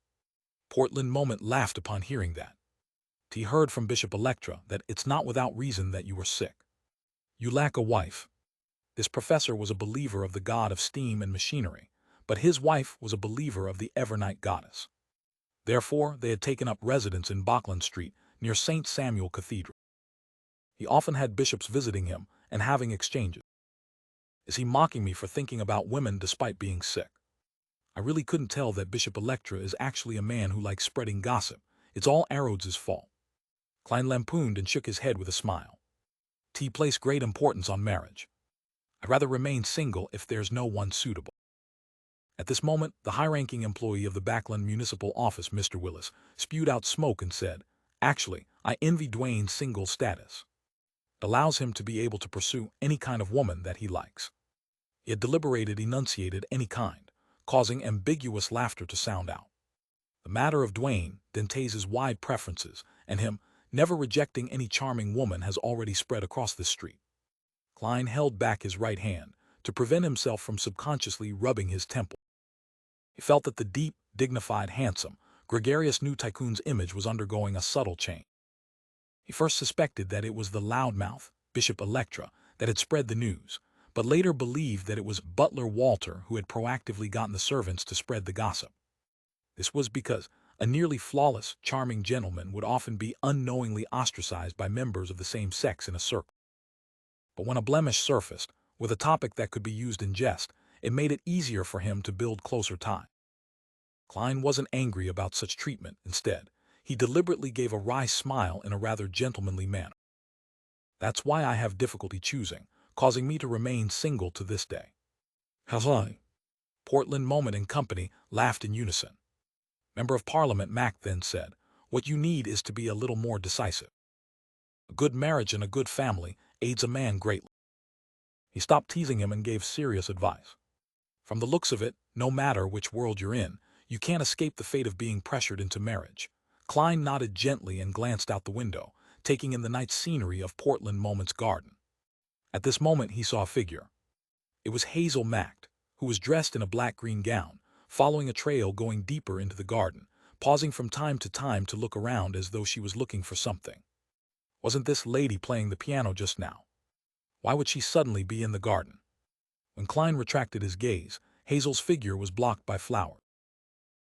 Portland Moment laughed upon hearing that. He heard from Bishop Electra that it's not without reason that you were sick. You lack a wife. This professor was a believer of the god of steam and machinery, but his wife was a believer of the Evernight goddess. Therefore, they had taken up residence in Bachland Street, near St. Samuel Cathedral. He often had bishops visiting him and having exchanges. Is he mocking me for thinking about women despite being sick? I really couldn't tell that Bishop Electra is actually a man who likes spreading gossip. It's all Arrodes's fault. Klein lampooned and shook his head with a smile. T placed great importance on marriage. I'd rather remain single if there's no one suitable. At this moment, the high-ranking employee of the Bachland Municipal Office, Mr. Willis, spewed out smoke and said, "Actually, I envy Dwayne's single status. It allows him to be able to pursue any kind of woman that he likes." He had deliberated enunciated any kind, causing ambiguous laughter to sound out. The matter of Dwayne, Dentese's wide preferences, and him never rejecting any charming woman has already spread across this street. Klein held back his right hand to prevent himself from subconsciously rubbing his temple. He felt that the deep, dignified, handsome, gregarious new tycoon's image was undergoing a subtle change. He first suspected that it was the loudmouth, Bishop Electra, that had spread the news, but later believed that it was Butler Walter who had proactively gotten the servants to spread the gossip. This was because a nearly flawless, charming gentleman would often be unknowingly ostracized by members of the same sex in a circle. But when a blemish surfaced, with a topic that could be used in jest, it made it easier for him to build closer ties. Klein wasn't angry about such treatment. Instead, he deliberately gave a wry smile in a rather gentlemanly manner. "That's why I have difficulty choosing, causing me to remain single to this day." "Hello." Portland Moment and Company laughed in unison. Member of Parliament Mack then said, "What you need is to be a little more decisive. A good marriage and a good family aids a man greatly." He stopped teasing him and gave serious advice. "From the looks of it, no matter which world you're in, you can't escape the fate of being pressured into marriage." Klein nodded gently and glanced out the window, taking in the night scenery of Portland Moment's garden. At this moment he saw a figure. It was Hazel Mack, who was dressed in a black-green gown, following a trail going deeper into the garden, pausing from time to time to look around as though she was looking for something. Wasn't this lady playing the piano just now? Why would she suddenly be in the garden? When Klein retracted his gaze, Hazel's figure was blocked by flowers.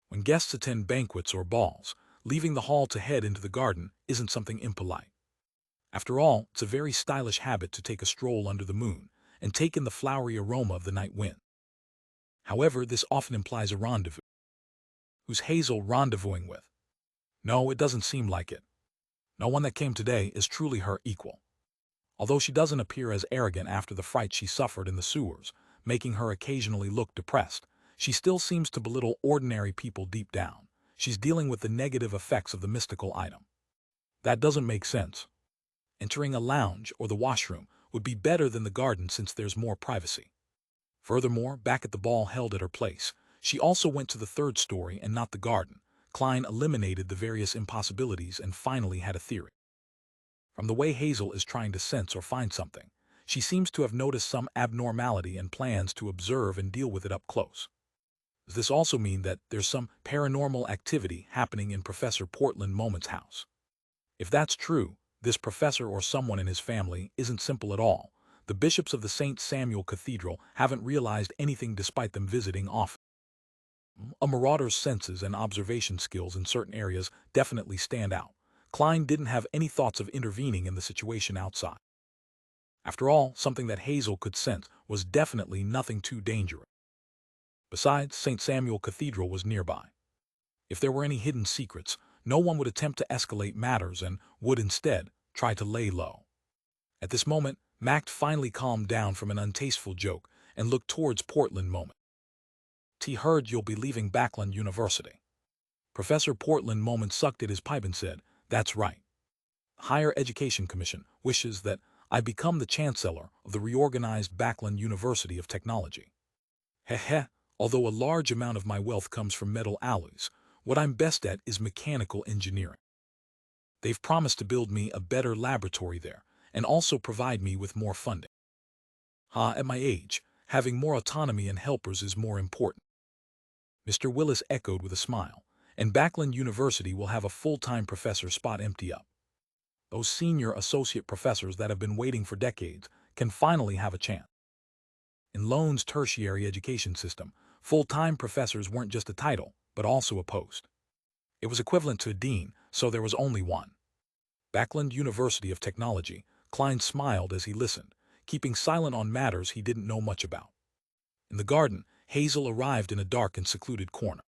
When guests attend banquets or balls, leaving the hall to head into the garden isn't something impolite. After all, it's a very stylish habit to take a stroll under the moon and take in the flowery aroma of the night wind. However, this often implies a rendezvous. Who's Hazel rendezvousing with? No, it doesn't seem like it. No one that came today is truly her equal. Although she doesn't appear as arrogant after the fright she suffered in the sewers, making her occasionally look depressed, she still seems to belittle ordinary people deep down. She's dealing with the negative effects of the mystical item. That doesn't make sense. Entering a lounge or the washroom would be better than the garden since there's more privacy. Furthermore, back at the ball held at her place, she also went to the third story and not the garden. Klein eliminated the various impossibilities and finally had a theory. From the way Hazel is trying to sense or find something, she seems to have noticed some abnormality and plans to observe and deal with it up close. Does this also mean that there's some paranormal activity happening in Professor Portland Moment's house? If that's true, this professor or someone in his family isn't simple at all. The bishops of the St. Samuel Cathedral haven't realized anything despite them visiting often. A marauder's senses and observation skills in certain areas definitely stand out. Klein didn't have any thoughts of intervening in the situation outside. After all, something that Hazel could sense was definitely nothing too dangerous. Besides, St. Samuel Cathedral was nearby. If there were any hidden secrets, no one would attempt to escalate matters and would instead try to lay low. At this moment, Mack finally calmed down from an untasteful joke and looked towards Portland Moment. "T heard you'll be leaving Bachland University." Professor Portland Moment sucked at his pipe and said, "That's right. The Higher Education Commission wishes that I become the Chancellor of the reorganized Bachland University of Technology. Heh. Although a large amount of my wealth comes from metal alloys, what I'm best at is mechanical engineering. They've promised to build me a better laboratory there and also provide me with more funding. At my age, having more autonomy and helpers is more important." Mr. Willis echoed with a smile, "And Bachland University will have a full-time professor spot empty up. Those senior associate professors that have been waiting for decades can finally have a chance. In Lone's tertiary education system, full-time professors weren't just a title, but also a post. It was equivalent to a dean, so there was only one. Backland University of Technology, Klein smiled as he listened, keeping silent on matters he didn't know much about. In the garden, Hazel arrived in a dark and secluded corner.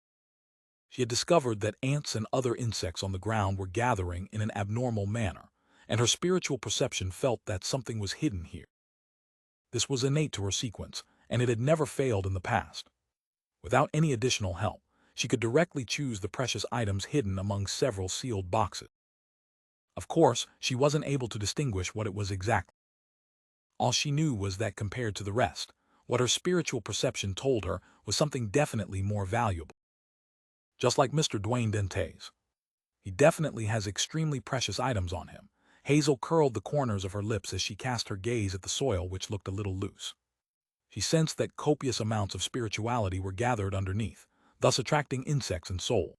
She had discovered that ants and other insects on the ground were gathering in an abnormal manner, and her spiritual perception felt that something was hidden here. This was innate to her sequence, and it had never failed in the past. Without any additional help, she could directly choose the precious items hidden among several sealed boxes. Of course, she wasn't able to distinguish what it was exactly. All she knew was that compared to the rest, what her spiritual perception told her was something definitely more valuable. Just like Mr. Dwayne Dentes. He definitely has extremely precious items on him. Hazel curled the corners of her lips as she cast her gaze at the soil, which looked a little loose. She sensed that copious amounts of spirituality were gathered underneath, thus attracting insects and soul.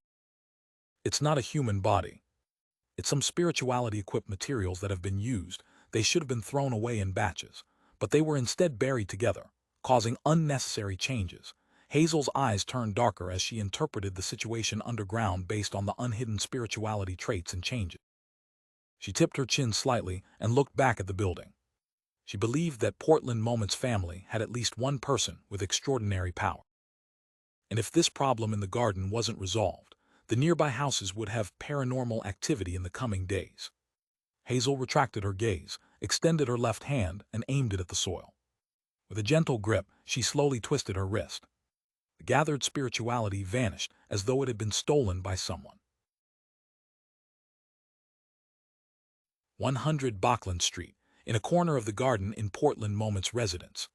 It's not a human body. It's some spirituality-equipped materials that have been used. They should have been thrown away in batches, but they were instead buried together, causing unnecessary changes. Hazel's eyes turned darker as she interpreted the situation underground based on the unhidden spirituality traits and changes. She tipped her chin slightly and looked back at the building. She believed that Portland Moment's family had at least one person with extraordinary power. And if this problem in the garden wasn't resolved, the nearby houses would have paranormal activity in the coming days. Hazel retracted her gaze, extended her left hand, and aimed it at the soil. With a gentle grip, she slowly twisted her wrist. The gathered spirituality vanished as though it had been stolen by someone. 100 Bachland Street, in a corner of the garden in Portland Moment's residence.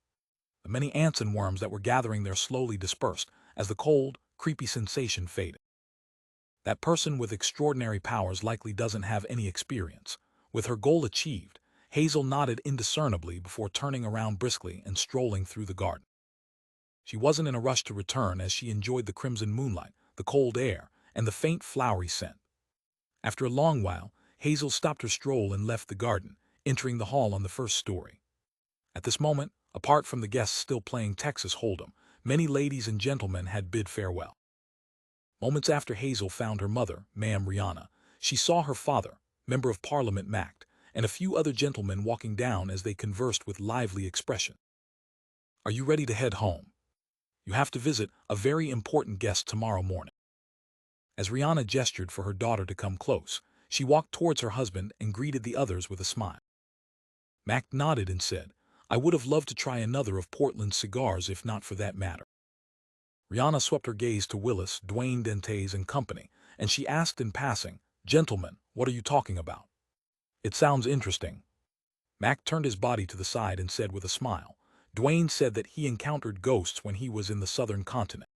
The many ants and worms that were gathering there slowly dispersed as the cold, creepy sensation faded. That person with extraordinary powers likely doesn't have any experience. With her goal achieved, Hazel nodded indiscernibly before turning around briskly and strolling through the garden. She wasn't in a rush to return as she enjoyed the crimson moonlight, the cold air, and the faint flowery scent. After a long while, Hazel stopped her stroll and left the garden, entering the hall on the first story. At this moment, apart from the guests still playing Texas Hold'em, many ladies and gentlemen had bid farewell. Moments after Hazel found her mother, Ma'am Rihanna, she saw her father, Member of Parliament Mact, and a few other gentlemen walking down as they conversed with lively expression. "Are you ready to head home? You have to visit a very important guest tomorrow morning." As Rihanna gestured for her daughter to come close, she walked towards her husband and greeted the others with a smile. Mac nodded and said, "I would have loved to try another of Portland's cigars if not for that matter." Rihanna swept her gaze to Willis, Dwayne Dentes and company, and she asked in passing, "Gentlemen, what are you talking about? It sounds interesting." Mac turned his body to the side and said with a smile, "Dwayne said that he encountered ghosts when he was in the southern continent.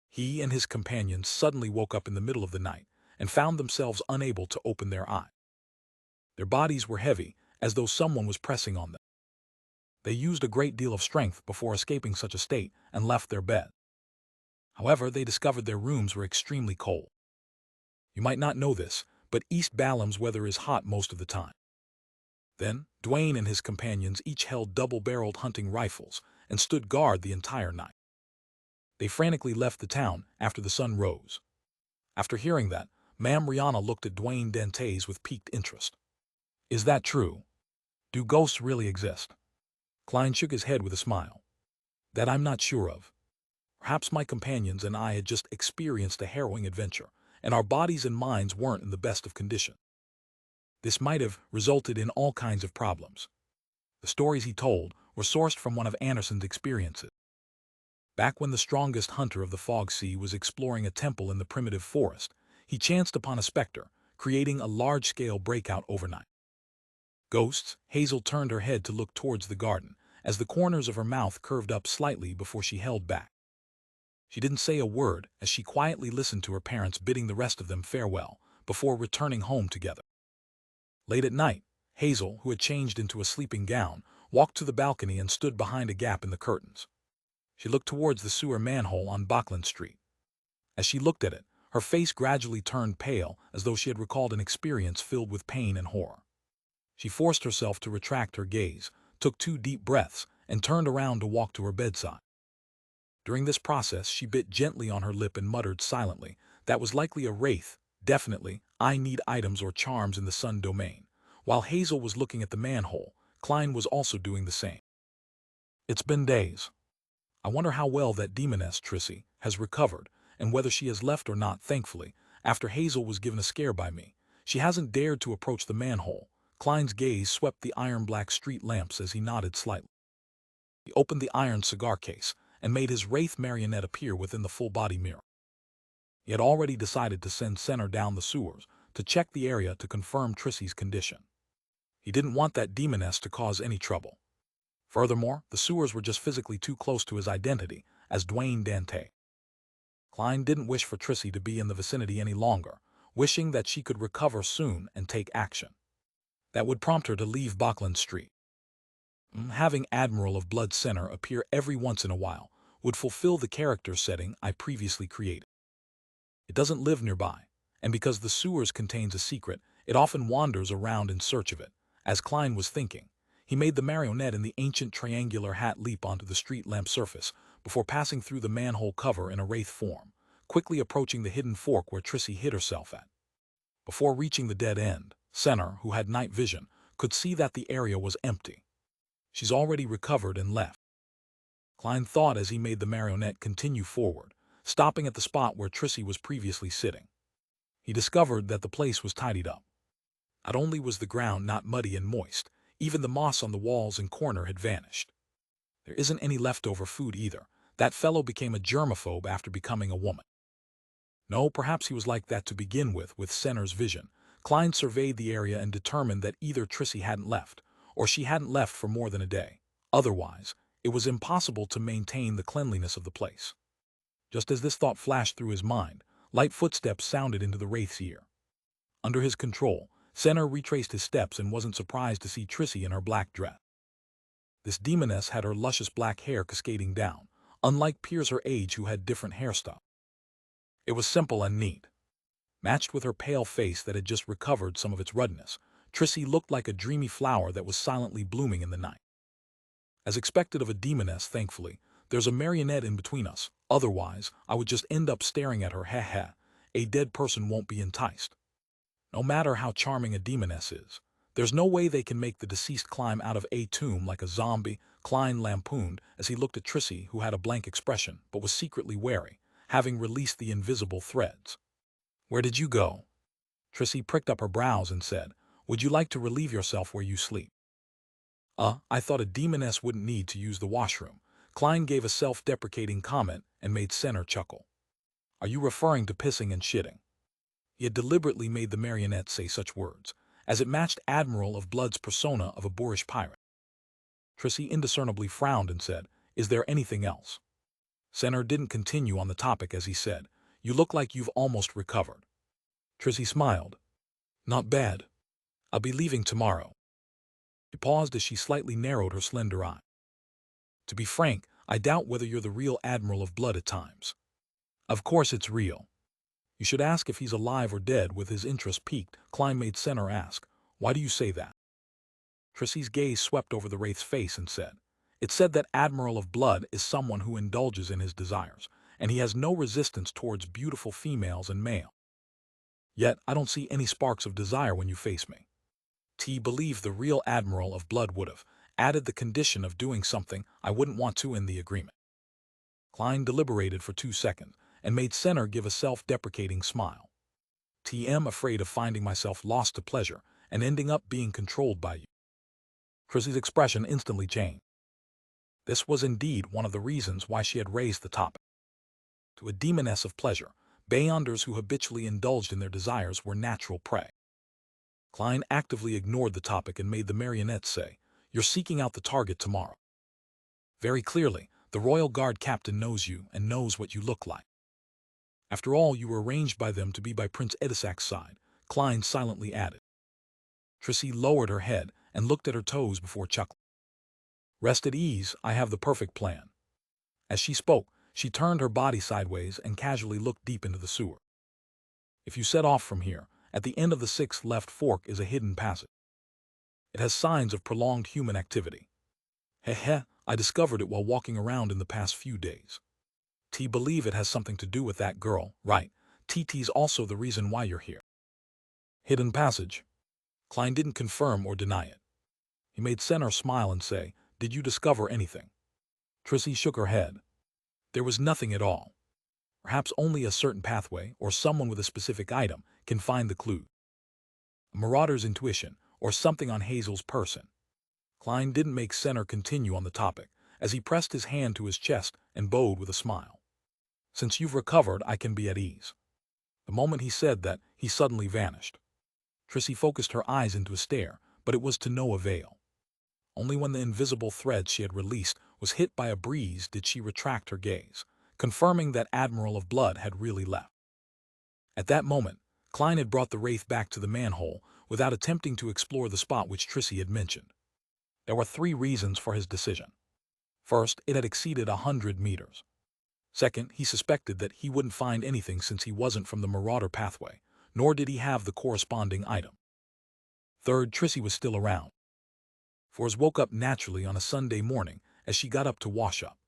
He and his companions suddenly woke up in the middle of the night and found themselves unable to open their eyes. Their bodies were heavy, as though someone was pressing on them. They used a great deal of strength before escaping such a state and left their bed. However, they discovered their rooms were extremely cold. You might not know this, but East Balam's weather is hot most of the time." Then, Dwayne and his companions each held double-barreled hunting rifles and stood guard the entire night. They frantically left the town after the sun rose. After hearing that, Ma'am Rihanna looked at Dwayne Dentes with piqued interest. "Is that true? Do ghosts really exist?" Klein shook his head with a smile. "That I'm not sure of. Perhaps my companions and I had just experienced a harrowing adventure, and our bodies and minds weren't in the best of condition. This might have resulted in all kinds of problems." The stories he told were sourced from one of Anderson's experiences. Back when the strongest hunter of the Fog Sea was exploring a temple in the primitive forest, he chanced upon a specter, creating a large-scale breakout overnight. Ghosts, Hazel turned her head to look towards the garden, as the corners of her mouth curved up slightly before she held back. She didn't say a word as she quietly listened to her parents bidding the rest of them farewell before returning home together. Late at night, Hazel, who had changed into a sleeping gown, walked to the balcony and stood behind a gap in the curtains. She looked towards the sewer manhole on Bachland Street. As she looked at it, her face gradually turned pale as though she had recalled an experience filled with pain and horror. She forced herself to retract her gaze, took 2 deep breaths, and turned around to walk to her bedside. During this process, she bit gently on her lip and muttered silently, "That was likely a wraith. Definitely, I need items or charms in the sun domain." While Hazel was looking at the manhole, Klein was also doing the same. It's been days. I wonder how well that demoness, Trissy, has recovered, and whether she has left or not. Thankfully, after Hazel was given a scare by me, she hasn't dared to approach the manhole. Klein's gaze swept the iron-black street lamps as he nodded slightly. He opened the iron cigar case and made his wraith marionette appear within the full-body mirror. He had already decided to send Senner down the sewers to check the area to confirm Trissy's condition. He didn't want that demoness to cause any trouble. Furthermore, the sewers were just physically too close to his identity as Dwayne Dante. Klein didn't wish for Trissy to be in the vicinity any longer, wishing that she could recover soon and take action. That would prompt her to leave Bachland Street. Having Admiral of Blood Senner appear every once in a while would fulfill the character setting I previously created. It doesn't live nearby, and because the sewers contains a secret, it often wanders around in search of it. As Klein was thinking, he made the marionette in the ancient triangular hat leap onto the street lamp surface before passing through the manhole cover in a wraith form, quickly approaching the hidden fork where Trissy hid herself at. Before reaching the dead end, Senner, who had night vision, could see that the area was empty. She's already recovered and left. Klein thought as he made the marionette continue forward, stopping at the spot where Trissy was previously sitting. He discovered that the place was tidied up. Not only was the ground not muddy and moist, even the moss on the walls and corner had vanished. There isn't any leftover food either. That fellow became a germaphobe after becoming a woman. No, perhaps he was like that to begin with Senner's vision. Klein surveyed the area and determined that either Trissy hadn't left, or she hadn't left for more than a day. Otherwise, it was impossible to maintain the cleanliness of the place. Just as this thought flashed through his mind, light footsteps sounded into the wraith's ear. Under his control, Senner retraced his steps and wasn't surprised to see Trissy in her black dress. This demoness had her luscious black hair cascading down, unlike peers her age who had different hairstyle. It was simple and neat. Matched with her pale face that had just recovered some of its ruddiness, Trissy looked like a dreamy flower that was silently blooming in the night. As expected of a demoness, thankfully, there's a marionette in between us. Otherwise, I would just end up staring at her. Heh. A dead person won't be enticed. No matter how charming a demoness is, there's no way they can make the deceased climb out of a tomb like a zombie. Klein lampooned as he looked at Trissy, who had a blank expression but was secretly wary, having released the invisible threads. "Where did you go?" Trissy pricked up her brows and said, "Would you like to relieve yourself where you sleep?" I thought a demoness wouldn't need to use the washroom." Klein gave a self-deprecating comment and made Senner chuckle. "Are you referring to pissing and shitting?" He had deliberately made the marionette say such words, as it matched Admiral of Blood's persona of a boorish pirate. Trissy indiscernibly frowned and said, "Is there anything else?" Senner didn't continue on the topic as he said, "You look like you've almost recovered." Trissy smiled. "Not bad. I'll be leaving tomorrow." She paused as she slightly narrowed her slender eye. "To be frank, I doubt whether you're the real Admiral of Blood at times." "Of course it's real. You should ask if he's alive or dead." With his interest piqued, Klein made Senner ask, "Why do you say that?" Trissy's gaze swept over the wraith's face and said, "It's said that Admiral of Blood is someone who indulges in his desires, and he has no resistance towards beautiful females and male. Yet I don't see any sparks of desire when you face me." T believed the real Admiral of Blood would have added the condition of doing something I wouldn't want to in the agreement. Klein deliberated for 2 seconds and made Senner give a self-deprecating smile. "TM afraid of finding myself lost to pleasure and ending up being controlled by you." Trissy's expression instantly changed. This was indeed one of the reasons why she had raised the topic. To a demoness of pleasure, Beyonders who habitually indulged in their desires were natural prey. Klein actively ignored the topic and made the marionette say, "You're seeking out the target tomorrow. Very clearly, the Royal Guard captain knows you and knows what you look like. After all, you were arranged by them to be by Prince Edisac's side," Klein silently added. Trissy lowered her head and looked at her toes before chuckling. "Rest at ease, I have the perfect plan." As she spoke, she turned her body sideways and casually looked deep into the sewer. "If you set off from here, at the end of the 6th left fork is a hidden passage. It has signs of prolonged human activity. Heh, I discovered it while walking around in the past few days. T believe it has something to do with that girl, right? TT's also the reason why you're here. Hidden passage. Klein didn't confirm or deny it. He made Senner smile and say, "Did you discover anything?" Trissy shook her head. There was nothing at all. Perhaps only a certain pathway or someone with a specific item can find the clue. A marauder's intuition or something on Hazel's person. Klein didn't make Senner continue on the topic, as he pressed his hand to his chest and bowed with a smile. Since you've recovered, I can be at ease. The moment he said that, he suddenly vanished. Trissy focused her eyes into a stare, but it was to no avail. Only when the invisible thread she had released was hit by a breeze did she retract her gaze, confirming that Admiral of Blood had really left. At that moment, Klein had brought the wraith back to the manhole without attempting to explore the spot which Trissy had mentioned. There were 3 reasons for his decision. First, it had exceeded 100 meters. Second, he suspected that he wouldn't find anything since he wasn't from the Marauder pathway, nor did he have the corresponding item. Third, Trissy was still around. Forrest woke up naturally on a Sunday morning as she got up to wash up.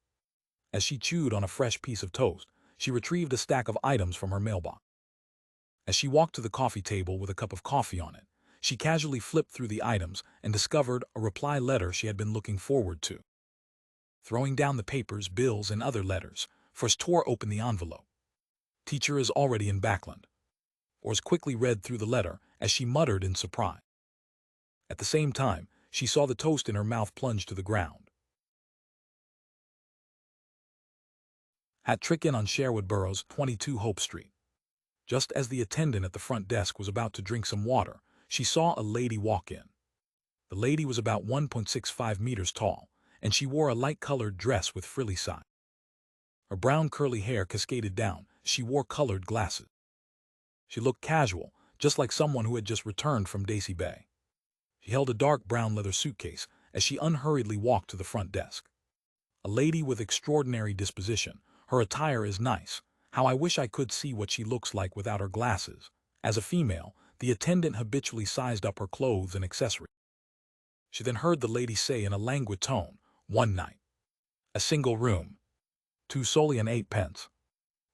As she chewed on a fresh piece of toast, she retrieved a stack of items from her mailbox. As she walked to the coffee table with a cup of coffee on it, she casually flipped through the items and discovered a reply letter she had been looking forward to. Throwing down the papers, bills, and other letters, Forrest tore open the envelope. Teacher is already in Backland. Forrest quickly read through the letter as she muttered in surprise. At the same time, she saw the toast in her mouth plunge to the ground. Hat Trick Inn on Sherwood Burrows, 22 Hope Street. Just as the attendant at the front desk was about to drink some water, she saw a lady walk in. The lady was about 1.65 meters tall, and she wore a light-colored dress with frilly sides. Her brown curly hair cascaded down. She wore colored glasses. She looked casual, just like someone who had just returned from Daisy Bay. She held a dark brown leather suitcase as she unhurriedly walked to the front desk. A lady with extraordinary disposition. Her attire is nice. How I wish I could see what she looks like without her glasses. As a female, the attendant habitually sized up her clothes and accessories. She then heard the lady say in a languid tone, "1 night. A single room. 2 solely and 8 pence."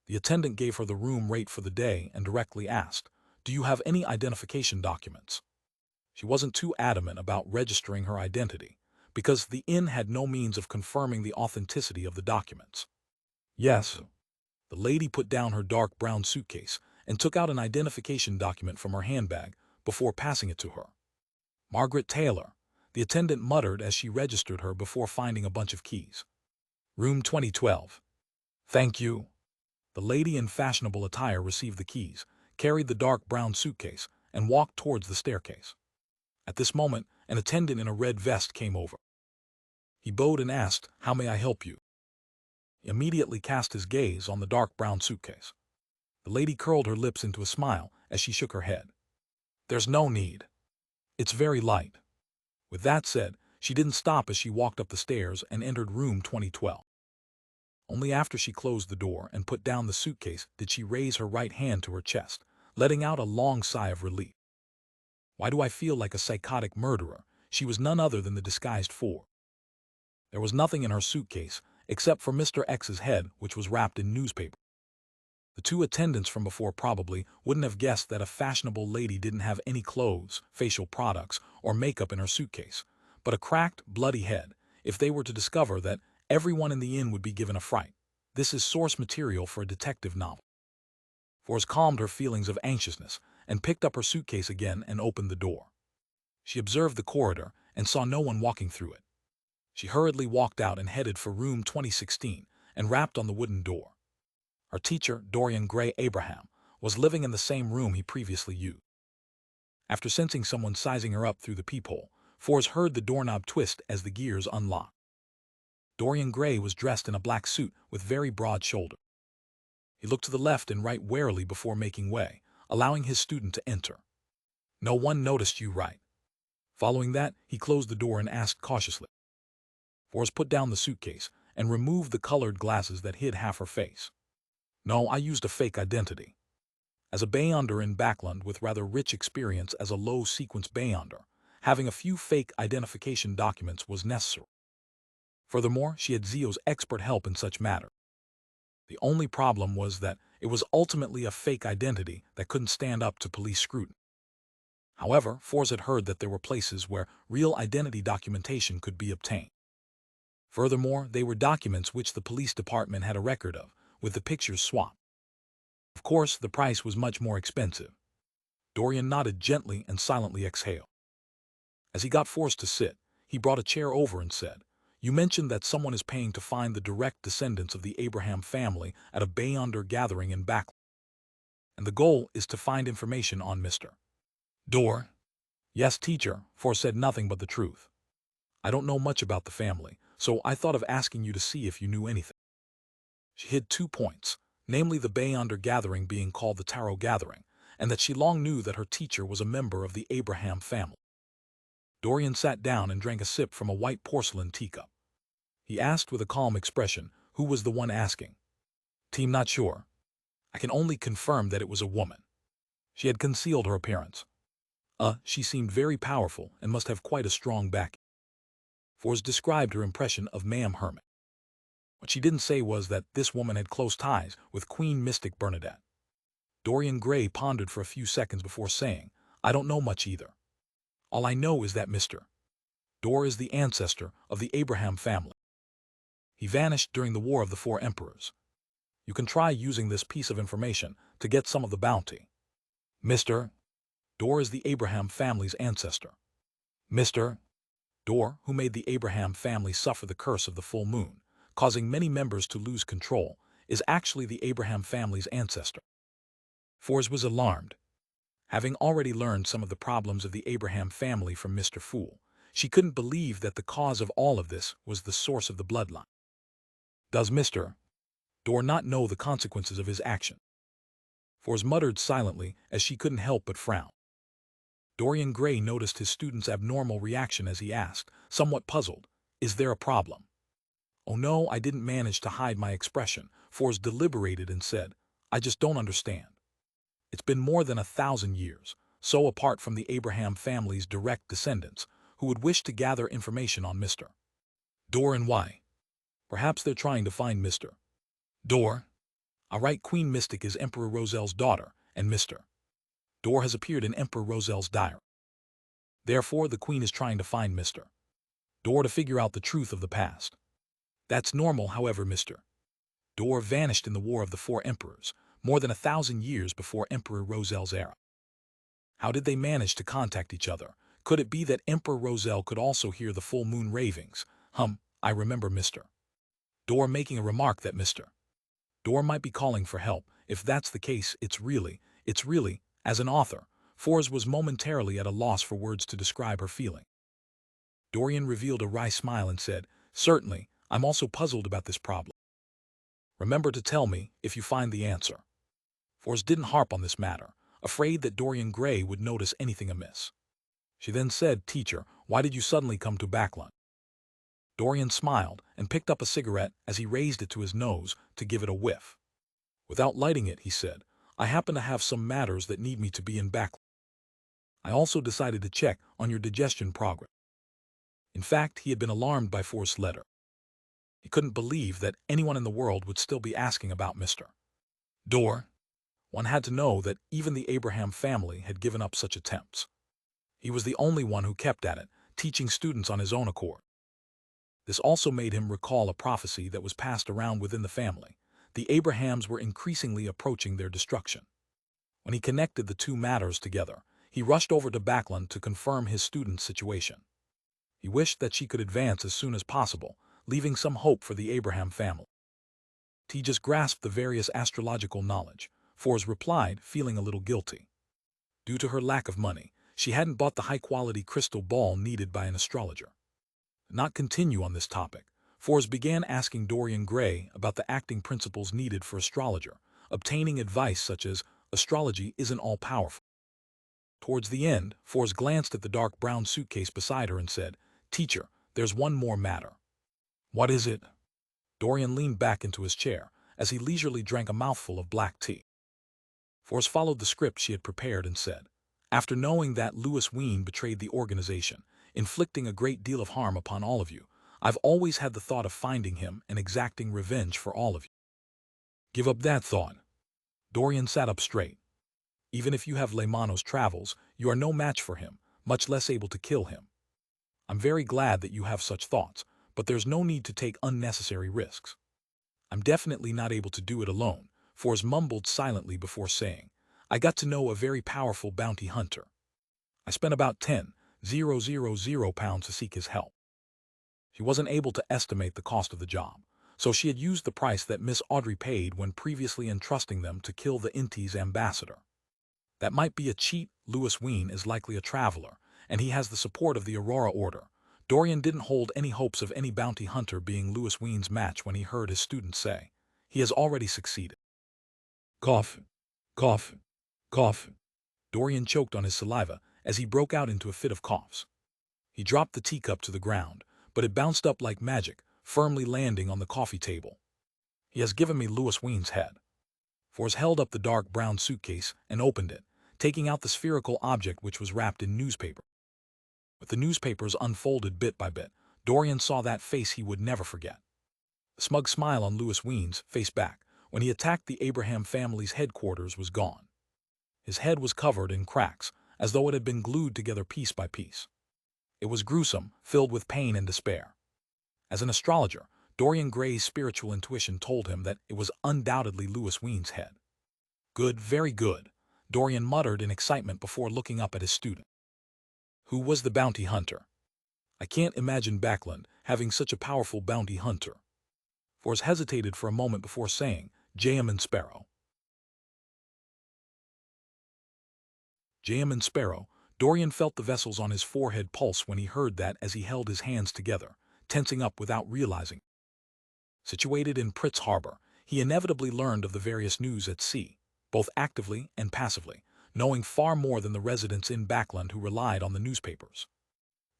The attendant gave her the room rate for the day and directly asked, "Do you have any identification documents?" She wasn't too adamant about registering her identity, because the inn had no means of confirming the authenticity of the documents. "Yes." The lady put down her dark brown suitcase and took out an identification document from her handbag before passing it to her. "Margaret Taylor," the attendant muttered as she registered her before finding a bunch of keys. "Room 2012. "Thank you." The lady in fashionable attire received the keys, carried the dark brown suitcase, and walked towards the staircase. At this moment, an attendant in a red vest came over. He bowed and asked, "How may I help you?" He immediately cast his gaze on the dark brown suitcase. The lady curled her lips into a smile as she shook her head. "There's no need. It's very light." With that said, she didn't stop as she walked up the stairs and entered room 2012. Only after she closed the door and put down the suitcase did she raise her right hand to her chest, letting out a long sigh of relief. Why do I feel like a psychotic murderer? She was none other than the disguised Four. There was nothing in her suitcase, except for Mr. X's head, which was wrapped in newspaper. The 2 attendants from before probably wouldn't have guessed that a fashionable lady didn't have any clothes, facial products, or makeup in her suitcase, but a cracked, bloody head. If they were to discover that, everyone in the inn would be given a fright. This is source material for a detective novel. Forrest calmed her feelings of anxiousness and picked up her suitcase again and opened the door. She observed the corridor and saw no one walking through it. She hurriedly walked out and headed for room 2016 and rapped on the wooden door. Her teacher, Dorian Gray Abraham, was living in the same room he previously used. After sensing someone sizing her up through the peephole, Forrest heard the doorknob twist as the gears unlocked. Dorian Gray was dressed in a black suit with very broad shoulders. He looked to the left and right warily before making way, allowing his student to enter. "No one noticed you, right?" Following that, he closed the door and asked cautiously. Forrest put down the suitcase and removed the colored glasses that hid half her face. "No, I used a fake identity. As a Beyonder in Backland with rather rich experience as a low-sequence Beyonder, having a few fake identification documents was necessary. Furthermore, she had Zio's expert help in such matters. The only problem was that it was ultimately a fake identity that couldn't stand up to police scrutiny. However, Force had heard that there were places where real identity documentation could be obtained. Furthermore, they were documents which the police department had a record of, with the pictures swapped. Of course, the price was much more expensive. Dorian nodded gently and silently exhaled. As he got Force to sit, he brought a chair over and said, "You mentioned that someone is paying to find the direct descendants of the Abraham family at a Beyonder gathering in Backlash. And the goal is to find information on Mr. Dor." "Yes, teacher," Force said nothing but the truth. "I don't know much about the family, so I thought of asking you to see if you knew anything." She hid 2 points, namely the Beyonder gathering being called the Taro Gathering, and that she long knew that her teacher was a member of the Abraham family. Dorian sat down and drank a sip from a white porcelain teacup. He asked with a calm expression, who was the one asking. "Team not sure. I can only confirm that it was a woman. She had concealed her appearance. She seemed very powerful and must have quite a strong back." Force described her impression of Ma'am Hermit. What she didn't say was that this woman had close ties with Queen Mystic Bernadette. Dorian Gray pondered for a few seconds before saying, "I don't know much either. All I know is that Mr. Dor is the ancestor of the Abraham family. He vanished during the War of the Four Emperors. You can try using this piece of information to get some of the bounty. Mr. Dor is the Abraham family's ancestor. Mr. Dor, who made the Abraham family suffer the curse of the full moon, causing many members to lose control, is actually the Abraham family's ancestor." Force was alarmed. Having already learned some of the problems of the Abraham family from Mr. Fool, she couldn't believe that the cause of all of this was the source of the bloodline. "Does Mr. Dor not know the consequences of his action?" Force muttered silently as she couldn't help but frown. Dorian Gray noticed his student's abnormal reaction as he asked, somewhat puzzled, "Is there a problem?" "Oh no, I didn't manage to hide my expression," Force deliberated and said, "I just don't understand. It's been more than 1,000 years, so apart from the Abraham family's direct descendants, who would wish to gather information on Mr. Dor and why. Perhaps they're trying to find Mr. Dor. All right, Queen Mystic is Emperor Rosel's daughter, and Mr. Dor has appeared in Emperor Rosel's diary. Therefore, the Queen is trying to find Mr. Dor to figure out the truth of the past. That's normal, however, Mr. Dor vanished in the War of the Four Emperors, more than 1,000 years before Emperor Rosel's era. How did they manage to contact each other? Could it be that Emperor Rosel could also hear the full moon ravings? I remember Mr. Dor making a remark that Mr. Dor might be calling for help. If that's the case, it's really, as an author, Force was momentarily at a loss for words to describe her feeling. Dorian revealed a wry smile and said, "Certainly, I'm also puzzled about this problem. Remember to tell me if you find the answer." Force didn't harp on this matter, afraid that Dorian Gray would notice anything amiss. She then said, "Teacher, why did you suddenly come to Backlund?" Dorian smiled and picked up a cigarette as he raised it to his nose to give it a whiff. Without lighting it, he said, "I happen to have some matters that need me to be in Backlund. I also decided to check on your digestion progress." In fact, he had been alarmed by Force's letter. He couldn't believe that anyone in the world would still be asking about Mr. Dor. One had to know that even the Abraham family had given up such attempts. He was the only one who kept at it, teaching students on his own accord. This also made him recall a prophecy that was passed around within the family. The Abrahams were increasingly approaching their destruction. When he connected the two matters together, he rushed over to Backlund to confirm his student's situation. He wished that she could advance as soon as possible, leaving some hope for the Abraham family. He just grasped the various astrological knowledge. Force replied, feeling a little guilty. Due to her lack of money, she hadn't bought the high-quality crystal ball needed by an astrologer. To not continue on this topic, Force began asking Dorian Gray about the acting principles needed for astrologer, obtaining advice such as, astrology isn't all-powerful. Towards the end, Force glanced at the dark brown suitcase beside her and said, "Teacher, there's one more matter." "What is it?" Dorian leaned back into his chair as he leisurely drank a mouthful of black tea. Force followed the script she had prepared and said, "After knowing that Louis Ween betrayed the organization, inflicting a great deal of harm upon all of you, I've always had the thought of finding him and exacting revenge for all of you. Give up that thought. Dorian sat up straight. Even if you have Lemano's travels, you are no match for him, much less able to kill him. I'm very glad that you have such thoughts, but there's no need to take unnecessary risks. I'm definitely not able to do it alone, Forrest mumbled silently before saying, I got to know a very powerful bounty hunter. I spent about 10,000 pounds to seek his help. She wasn't able to estimate the cost of the job, so she had used the price that Miss Audrey paid when previously entrusting them to kill the Inti's ambassador. That might be a cheat. Louis Ween is likely a traveler, and he has the support of the Aurora Order. Dorian didn't hold any hopes of any bounty hunter being Louis Ween's match when he heard his student say, he has already succeeded. Cough, cough, cough. Dorian choked on his saliva as he broke out into a fit of coughs. He dropped the teacup to the ground, but it bounced up like magic, firmly landing on the coffee table. He has given me Louis Ween's head. Forrest held up the dark brown suitcase and opened it, taking out the spherical object which was wrapped in newspaper. With the newspapers unfolded bit by bit, Dorian saw that face he would never forget. The smug smile on Louis Ween's face back when he attacked the Abraham family's headquarters was gone. His head was covered in cracks, as though it had been glued together piece by piece. It was gruesome, filled with pain and despair. As an astrologer, Dorian Gray's spiritual intuition told him that it was undoubtedly Louis Ween's head. Good, very good, Dorian muttered in excitement before looking up at his student. Who was the bounty hunter? I can't imagine Backlund having such a powerful bounty hunter. Forrest hesitated for a moment before saying, J.M. Sparrow. J.M. Sparrow. Dorian felt the vessels on his forehead pulse when he heard that as he held his hands together, tensing up without realizing. Situated in Pritz Harbor, he inevitably learned of the various news at sea, both actively and passively, knowing far more than the residents in Backlund who relied on the newspapers.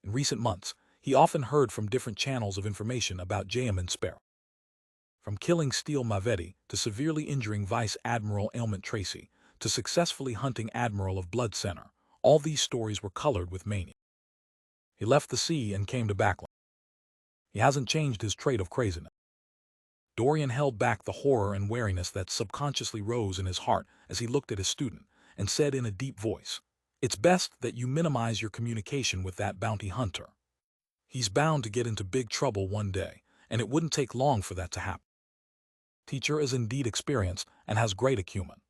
In recent months, he often heard from different channels of information about J.M. Sparrow. From killing Steele Mavetti to severely injuring Vice Admiral Ailment Tracy to successfully hunting Admiral of Blood Center, all these stories were colored with mania. He left the sea and came to Backlund. He hasn't changed his trait of craziness. Dorian held back the horror and wariness that subconsciously rose in his heart as he looked at his student and said in a deep voice, It's best that you minimize your communication with that bounty hunter. He's bound to get into big trouble one day, and it wouldn't take long for that to happen. Teacher is indeed experienced and has great acumen.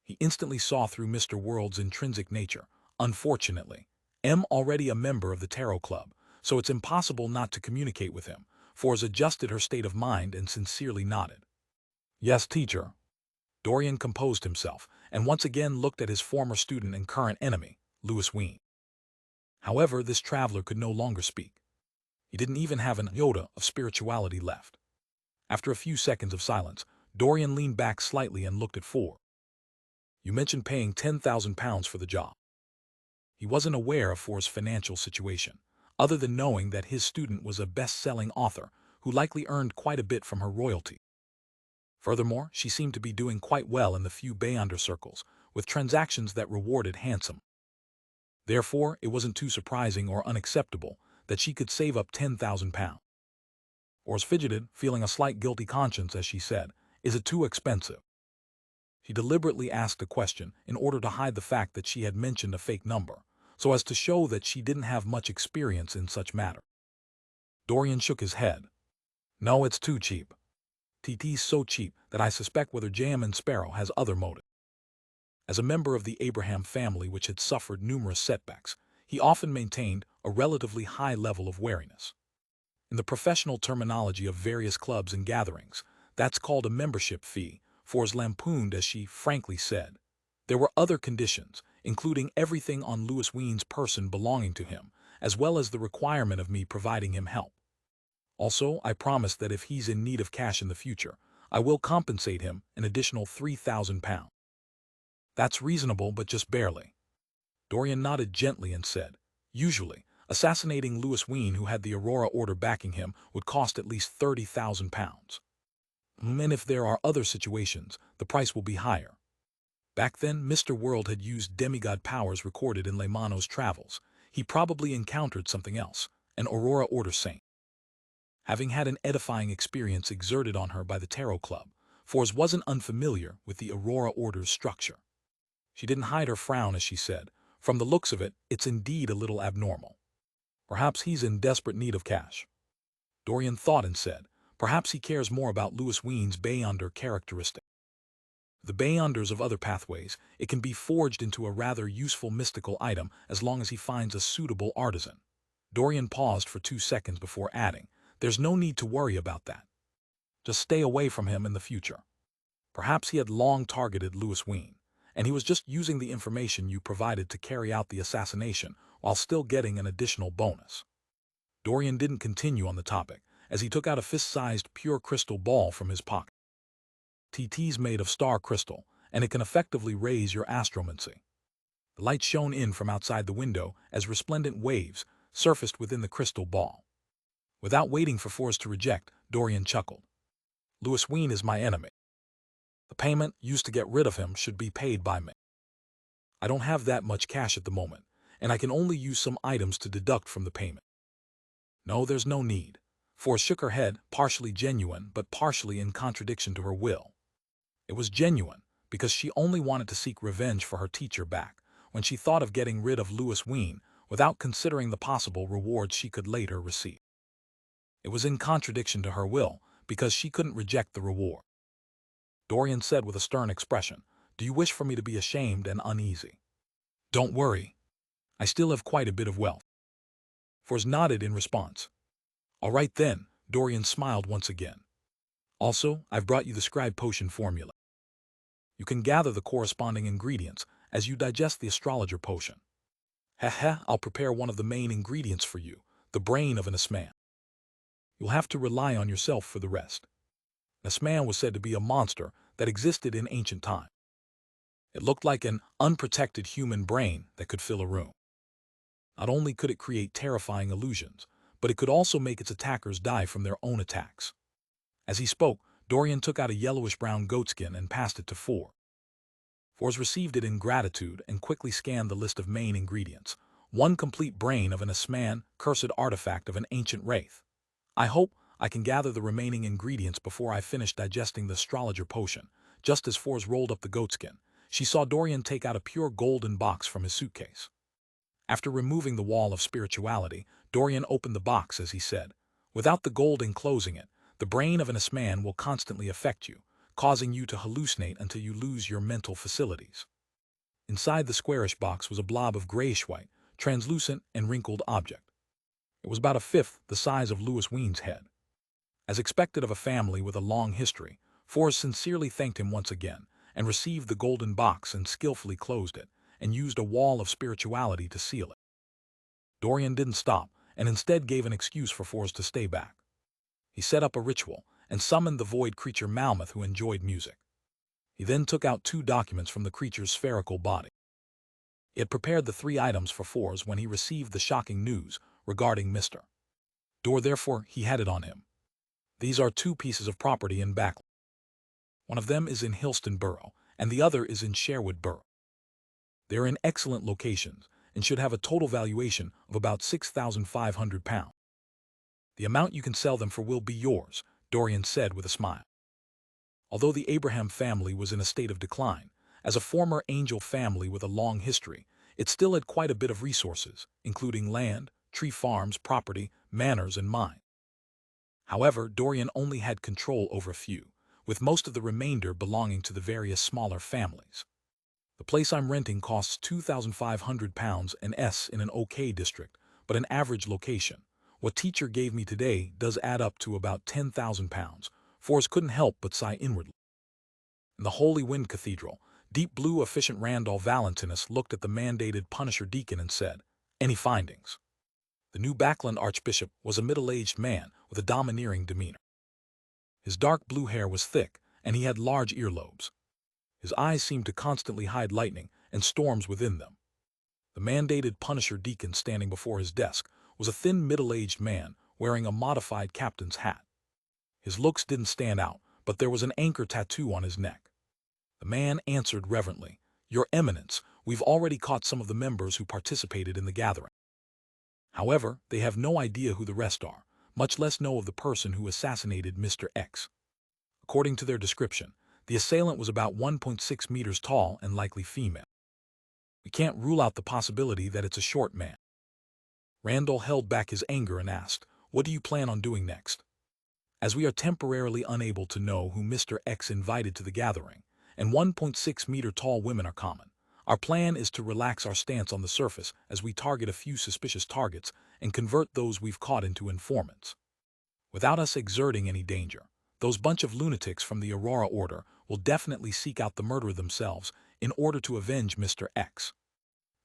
He instantly saw through Mr. World's intrinsic nature. Unfortunately, already a member of the Tarot Club, so it's impossible not to communicate with him. Forrest adjusted her state of mind and sincerely nodded. Yes, teacher. Dorian composed himself and once again looked at his former student and current enemy, Louis Ween. However, this traveler could no longer speak. He didn't even have an iota of spirituality left. After a few seconds of silence, Dorian leaned back slightly and looked at Forrest. You mentioned paying 10,000 pounds for the job. He wasn't aware of Forrest's financial situation, other than knowing that his student was a best-selling author who likely earned quite a bit from her royalty. Furthermore, she seemed to be doing quite well in the few Beyonder circles, with transactions that rewarded handsome. Therefore, it wasn't too surprising or unacceptable that she could save up 10,000 pounds. Forrest fidgeted, feeling a slight guilty conscience as she said, Is it too expensive? She deliberately asked a question in order to hide the fact that she had mentioned a fake number, so as to show that she didn't have much experience in such matters. Dorian shook his head. No, it's too cheap. TT's so cheap that I suspect whether J.M. Sparrow has other motives. As a member of the Abraham family which had suffered numerous setbacks, he often maintained a relatively high level of wariness. In the professional terminology of various clubs and gatherings, that's called a membership fee. Forrest lampooned as she frankly said. There were other conditions, including everything on Louis Ween's person belonging to him, as well as the requirement of me providing him help. Also, I promised that if he's in need of cash in the future, I will compensate him an additional 3,000 pounds. That's reasonable, but just barely. Dorian nodded gently and said, Usually, assassinating Louis Ween, who had the Aurora Order backing him, would cost at least 30,000 pounds. And if there are other situations, the price will be higher. Back then, Mr. World had used demigod powers recorded in Lemano's travels. He probably encountered something else, an Aurora Order saint. Having had an edifying experience exerted on her by the Tarot Club, Forbes wasn't unfamiliar with the Aurora Order's structure. She didn't hide her frown as she said, "From the looks of it, it's indeed a little abnormal. Perhaps he's in desperate need of cash." Dorian thought and said, "Perhaps he cares more about Lewis Ween's Bayonder characteristic. The Bayonders of other pathways, it can be forged into a rather useful mystical item as long as he finds a suitable artisan." Dorian paused for 2 seconds before adding, "There's no need to worry about that. Just stay away from him in the future." Perhaps he had long targeted Lewis Ween, and he was just using the information you provided to carry out the assassination while still getting an additional bonus. Dorian didn't continue on the topic, as he took out a fist-sized pure crystal ball from his pocket. TT's made of star crystal, and it can effectively raise your astromancy. The light shone in from outside the window as resplendent waves surfaced within the crystal ball. Without waiting for Forbes to reject, Dorian chuckled. "Lewis Ween is my enemy. The payment used to get rid of him should be paid by me. I don't have that much cash at the moment, and I can only use some items to deduct from the payment." "No, there's no need." Forbes shook her head, partially genuine but partially in contradiction to her will. It was genuine, because she only wanted to seek revenge for her teacher back when she thought of getting rid of Lewis Ween without considering the possible rewards she could later receive. It was in contradiction to her will, because she couldn't reject the reward. Dorian said with a stern expression, "Do you wish for me to be ashamed and uneasy?" "Don't worry. I still have quite a bit of wealth." Forbes nodded in response. "All right then," Dorian smiled once again. "Also, I've brought you the scribe potion formula. You can gather the corresponding ingredients as you digest the astrologer potion. I'll prepare one of the main ingredients for you, the brain of an Asman. You'll have to rely on yourself for the rest." An Asman was said to be a monster that existed in ancient time. It looked like an unprotected human brain that could fill a room. Not only could it create terrifying illusions, but it could also make its attackers die from their own attacks. As he spoke, Dorian took out a yellowish-brown goatskin and passed it to Forbes. Forbes received it in gratitude and quickly scanned the list of main ingredients. One complete brain of an Asman, cursed artifact of an ancient wraith. "I hope I can gather the remaining ingredients before I finish digesting the astrologer potion." Just as Forbes rolled up the goatskin, she saw Dorian take out a pure golden box from his suitcase. After removing the wall of spirituality, Dorian opened the box as he said, "Without the gold enclosing it, the brain of an Asman will constantly affect you, causing you to hallucinate until you lose your mental facilities." Inside the squarish box was a blob of grayish-white, translucent and wrinkled object. It was about a fifth the size of Lewis Ween's head. As expected of a family with a long history, Forbes sincerely thanked him once again and received the golden box and skillfully closed it and used a wall of spirituality to seal it. Dorian didn't stop and instead gave an excuse for Forbes to stay back. He set up a ritual and summoned the void creature Malmoth, who enjoyed music. He then took out 2 documents from the creature's spherical body. He had prepared the 3 items for Forbes when he received the shocking news regarding Mr. Dor, therefore he had it on him. These are 2 pieces of property in Backland. One of them is in Hillston Borough, and the other is in Sherwood Borough. They are in excellent locations and should have a total valuation of about £6,500. The amount you can sell them for will be yours," Dorian said with a smile. Although the Abraham family was in a state of decline, as a former angel family with a long history, it still had quite a bit of resources, including land, tree farms, property, manors, and mines. However, Dorian only had control over a few, with most of the remainder belonging to the various smaller families. "The place I'm renting costs £2,500 and in an OK district, but an average location. What teacher gave me today does add up to about £10,000. Forbes couldn't help but sigh inwardly. In the Holy Wind Cathedral, deep blue efficient Randolph Valentinus looked at the mandated Punisher deacon and said, "Any findings?" The new Backland archbishop was a middle-aged man with a domineering demeanor. His dark blue hair was thick, and he had large earlobes. His eyes seemed to constantly hide lightning and storms within them. The mandated Punisher deacon standing before his desk was a thin middle-aged man wearing a modified captain's hat. His looks didn't stand out, but there was an anchor tattoo on his neck. The man answered reverently, "Your Eminence, we've already caught some of the members who participated in the gathering. However, they have no idea who the rest are, much less know of the person who assassinated Mr. X. According to their description, the assailant was about 1.6 meters tall and likely female. We can't rule out the possibility that it's a short man. Randall held back his anger and asked, "What do you plan on doing next?" As we are temporarily unable to know who Mr. X invited to the gathering, and 1.6-meter tall women are common, our plan is to relax our stance on the surface as we target a few suspicious targets and convert those we've caught into informants. Without us exerting any danger, those bunch of lunatics from the Aurora Order will definitely seek out the murderer themselves in order to avenge Mr. X.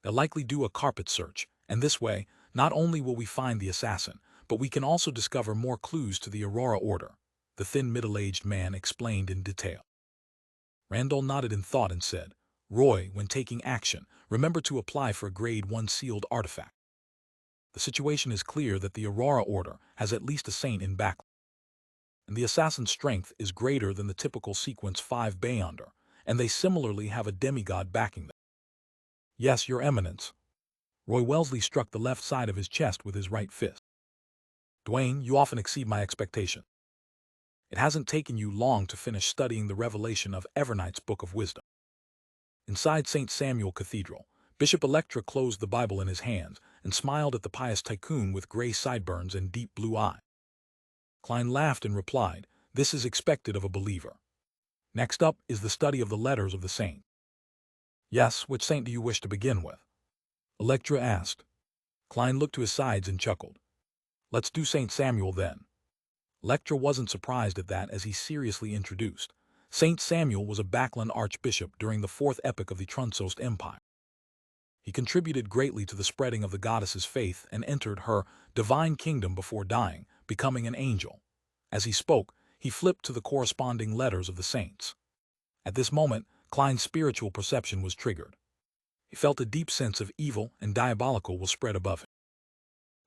They'll likely do a carpet search, and this way, not only will we find the assassin, but we can also discover more clues to the Aurora Order, the thin middle-aged man explained in detail. Randall nodded in thought and said, "Roy, when taking action, remember to apply for a Grade 1 sealed artifact. The situation is clear that the Aurora Order has at least a saint in back, and the assassin's strength is greater than the typical Sequence 5 Beyonder, and they similarly have a demigod backing them." "Yes, Your Eminence." Roy Wellesley struck the left side of his chest with his right fist. "Dwayne, you often exceed my expectation. It hasn't taken you long to finish studying the revelation of Evernight's Book of Wisdom." Inside St. Samuel Cathedral, Bishop Electra closed the Bible in his hands and smiled at the pious tycoon with gray sideburns and deep blue eyes. Klein laughed and replied, "This is expected of a believer. Next up is the study of the letters of the saint." "Yes, which saint do you wish to begin with?" Electra asked. Klein looked to his sides and chuckled. "Let's do St. Samuel then." Electra wasn't surprised at that as he seriously introduced. St. Samuel was a Backland archbishop during the fourth epoch of the Trunsost Empire. He contributed greatly to the spreading of the goddess's faith and entered her divine kingdom before dying, becoming an angel. As he spoke, he flipped to the corresponding letters of the saints. At this moment, Klein's spiritual perception was triggered. He felt a deep sense of evil and diabolical will spread above him.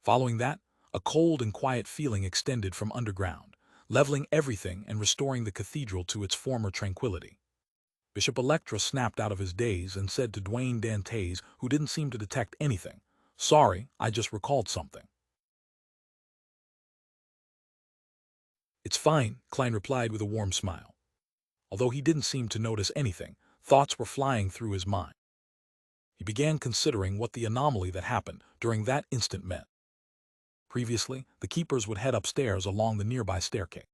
Following that, a cold and quiet feeling extended from underground, leveling everything and restoring the cathedral to its former tranquility. Bishop Electra snapped out of his daze and said to Dwayne Dantes, who didn't seem to detect anything, "Sorry, I just recalled something." "It's fine," Klein replied with a warm smile. Although he didn't seem to notice anything, thoughts were flying through his mind. He began considering what the anomaly that happened during that instant meant. Previously, the keepers would head upstairs along the nearby staircase.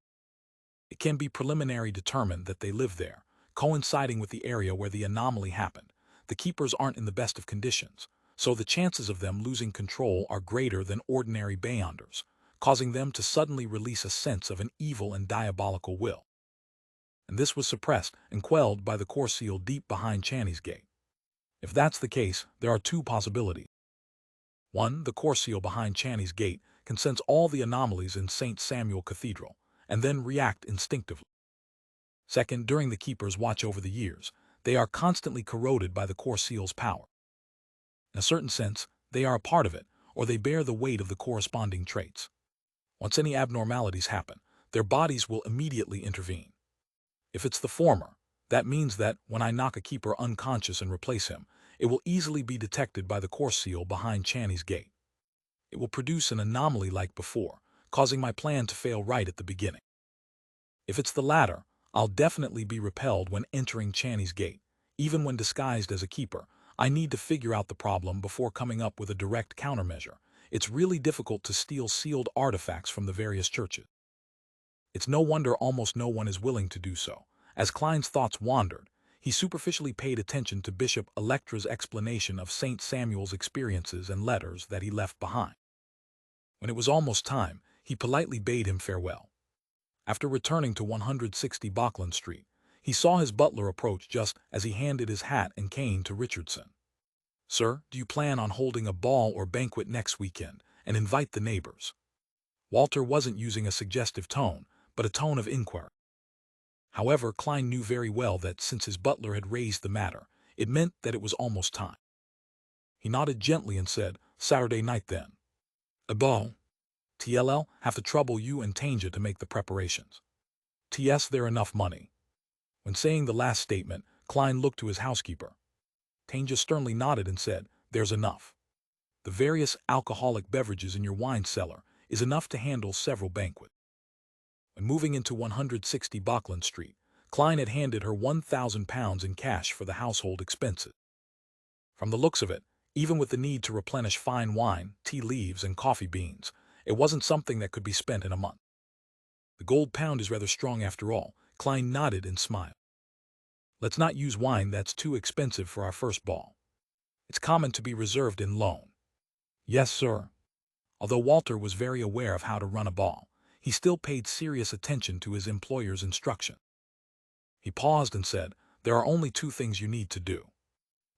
It can be preliminary determined that they live there, coinciding with the area where the anomaly happened. The keepers aren't in the best of conditions, so the chances of them losing control are greater than ordinary Beyonders, causing them to suddenly release a sense of an evil and diabolical will. And this was suppressed and quelled by the core seal deep behind Channy's gate. If that's the case, there are two possibilities. One, the core seal behind Channy's gate can sense all the anomalies in St. Samuel Cathedral, and then react instinctively. Second, during the keeper's watch over the years, they are constantly corroded by the core seal's power. In a certain sense, they are a part of it, or they bear the weight of the corresponding traits. Once any abnormalities happen, their bodies will immediately intervene. If it's the former, that means that when I knock a keeper unconscious and replace him, it will easily be detected by the core seal behind Channy's gate. It will produce an anomaly like before, causing my plan to fail right at the beginning. If it's the latter, I'll definitely be repelled when entering Channy's gate. Even when disguised as a keeper, I need to figure out the problem before coming up with a direct countermeasure. It's really difficult to steal sealed artifacts from the various churches. It's no wonder almost no one is willing to do so. As Klein's thoughts wandered, he superficially paid attention to Bishop Electra's explanation of St. Samuel's experiences and letters that he left behind. When it was almost time, he politely bade him farewell. After returning to 160 Bachland Street, he saw his butler approach just as he handed his hat and cane to Richardson. "Sir, do you plan on holding a ball or banquet next weekend and invite the neighbors?" Walter wasn't using a suggestive tone, but a tone of inquiry. However, Klein knew very well that since his butler had raised the matter, it meant that it was almost time. He nodded gently and said, "Saturday night then." "A ball? TLL have to trouble you and Tanja to make the preparations. TS there enough money." When saying the last statement, Klein looked to his housekeeper. Tanja sternly nodded and said, "There's enough. The various alcoholic beverages in your wine cellar, is enough to handle several banquets. When moving into 160 Bachland Street, Klein had handed her £1,000 in cash for the household expenses. From the looks of it, even with the need to replenish fine wine, tea leaves, and coffee beans, it wasn't something that could be spent in a month. The gold pound is rather strong after all. Klein nodded and smiled. Let's not use wine that's too expensive for our first ball. It's common to be reserved in loan. Yes, sir. Although Walter was very aware of how to run a ball, he still paid serious attention to his employer's instruction. He paused and said, "There are only two things you need to do.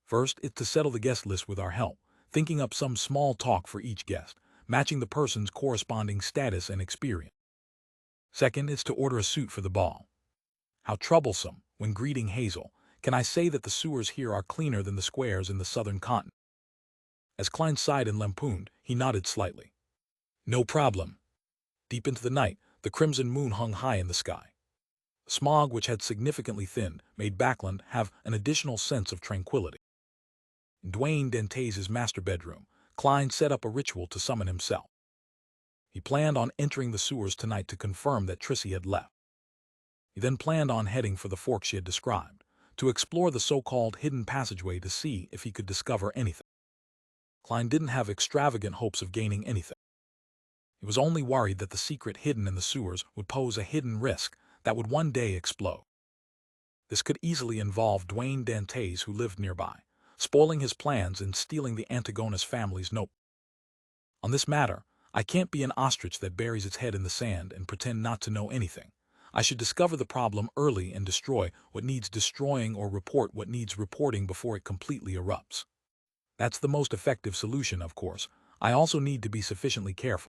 First, it's to settle the guest list with our help, thinking up some small talk for each guest, matching the person's corresponding status and experience. Second, it's to order a suit for the ball. How troublesome, when greeting Hazel, can I say that the sewers here are cleaner than the squares in the southern continent?" As Klein sighed and lampooned, he nodded slightly. No problem. Deep into the night, the crimson moon hung high in the sky. The smog, which had significantly thinned, made Bachland have an additional sense of tranquility. In Dwayne Dante's master bedroom, Klein set up a ritual to summon himself. He planned on entering the sewers tonight to confirm that Trissy had left. He then planned on heading for the fork she had described, to explore the so-called hidden passageway to see if he could discover anything. Klein didn't have extravagant hopes of gaining anything. He was only worried that the secret hidden in the sewers would pose a hidden risk that would one day explode. This could easily involve Dwayne Dantes, who lived nearby, spoiling his plans and stealing the Antigonus family's note. On this matter, I can't be an ostrich that buries its head in the sand and pretend not to know anything. I should discover the problem early and destroy what needs destroying or report what needs reporting before it completely erupts. That's the most effective solution, of course. I also need to be sufficiently careful.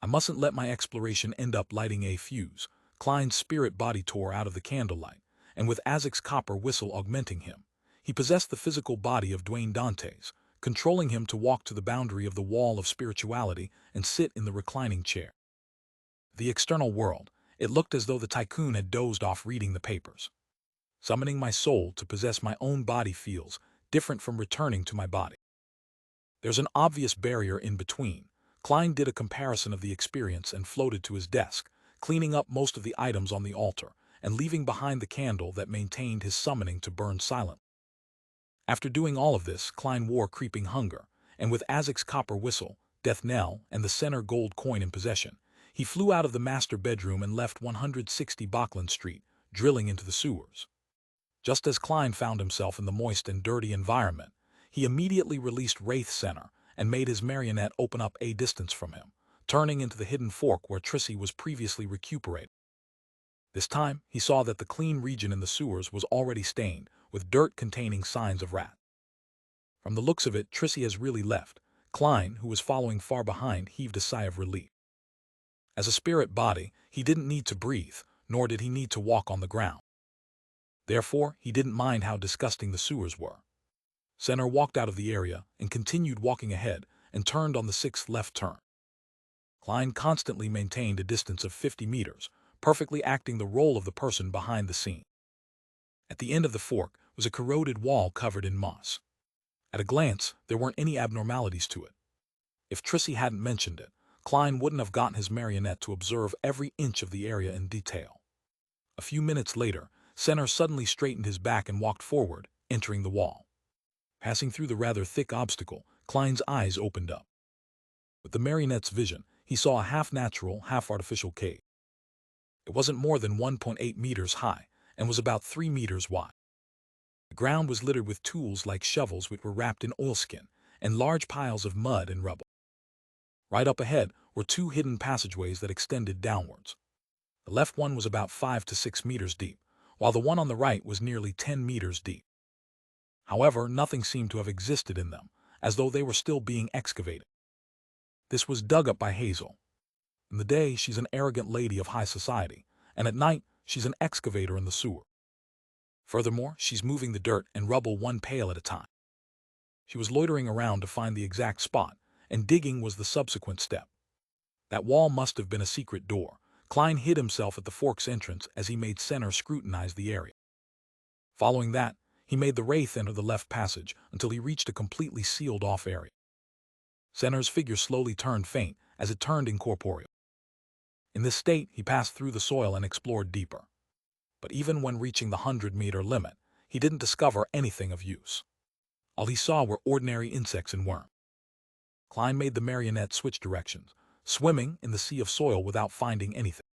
I mustn't let my exploration end up lighting a fuse. Klein's spirit body tore out of the candlelight, and with Azek's copper whistle augmenting him, he possessed the physical body of Dwayne Dantes, controlling him to walk to the boundary of the wall of spirituality and sit in the reclining chair. The external world, it looked as though the tycoon had dozed off reading the papers. Summoning my soul to possess my own body feels different from returning to my body. There's an obvious barrier in between. Klein did a comparison of the experience and floated to his desk, cleaning up most of the items on the altar and leaving behind the candle that maintained his summoning to burn silently. After doing all of this, Klein wore creeping hunger, and with Azek's copper whistle, death knell, and the center gold coin in possession, he flew out of the master bedroom and left 160 Bachland Street, drilling into the sewers. Just as Klein found himself in the moist and dirty environment, he immediately released Wraith Center and made his marionette open up a distance from him, turning into the hidden fork where Trissy was previously recuperated. This time, he saw that the clean region in the sewers was already stained, with dirt containing signs of rat. From the looks of it, Trissy has really left. Klein, who was following far behind, heaved a sigh of relief. As a spirit body, he didn't need to breathe, nor did he need to walk on the ground. Therefore, he didn't mind how disgusting the sewers were. Center walked out of the area and continued walking ahead and turned on the 6th left turn. Klein constantly maintained a distance of 50 meters, perfectly acting the role of the person behind the scene. At the end of the fork was a corroded wall covered in moss. At a glance, there weren't any abnormalities to it. If Trissy hadn't mentioned it, Klein wouldn't have gotten his marionette to observe every inch of the area in detail. A few minutes later, Center suddenly straightened his back and walked forward, entering the wall. Passing through the rather thick obstacle, Klein's eyes opened up. With the marionette's vision, he saw a half-natural, half-artificial cave. It wasn't more than 1.8 meters high and was about 3 meters wide. The ground was littered with tools like shovels which were wrapped in oilskin and large piles of mud and rubble. Right up ahead were 2 hidden passageways that extended downwards. The left one was about 5 to 6 meters deep, while the one on the right was nearly 10 meters deep. However, nothing seemed to have existed in them, as though they were still being excavated. This was dug up by Hazel. In the day, she's an arrogant lady of high society, and at night, she's an excavator in the sewer. Furthermore, she's moving the dirt and rubble one pail at a time. She was loitering around to find the exact spot, and digging was the subsequent step. That wall must have been a secret door. Klein hid himself at the fork's entrance as he made Center scrutinize the area. Following that, he made the Wraith enter the left passage until he reached a completely sealed-off area. Center's figure slowly turned faint as it turned incorporeal. In this state, he passed through the soil and explored deeper. But even when reaching the 100-meter limit, he didn't discover anything of use. All he saw were ordinary insects and worms. Klein made the marionette switch directions, swimming in the sea of soil without finding anything.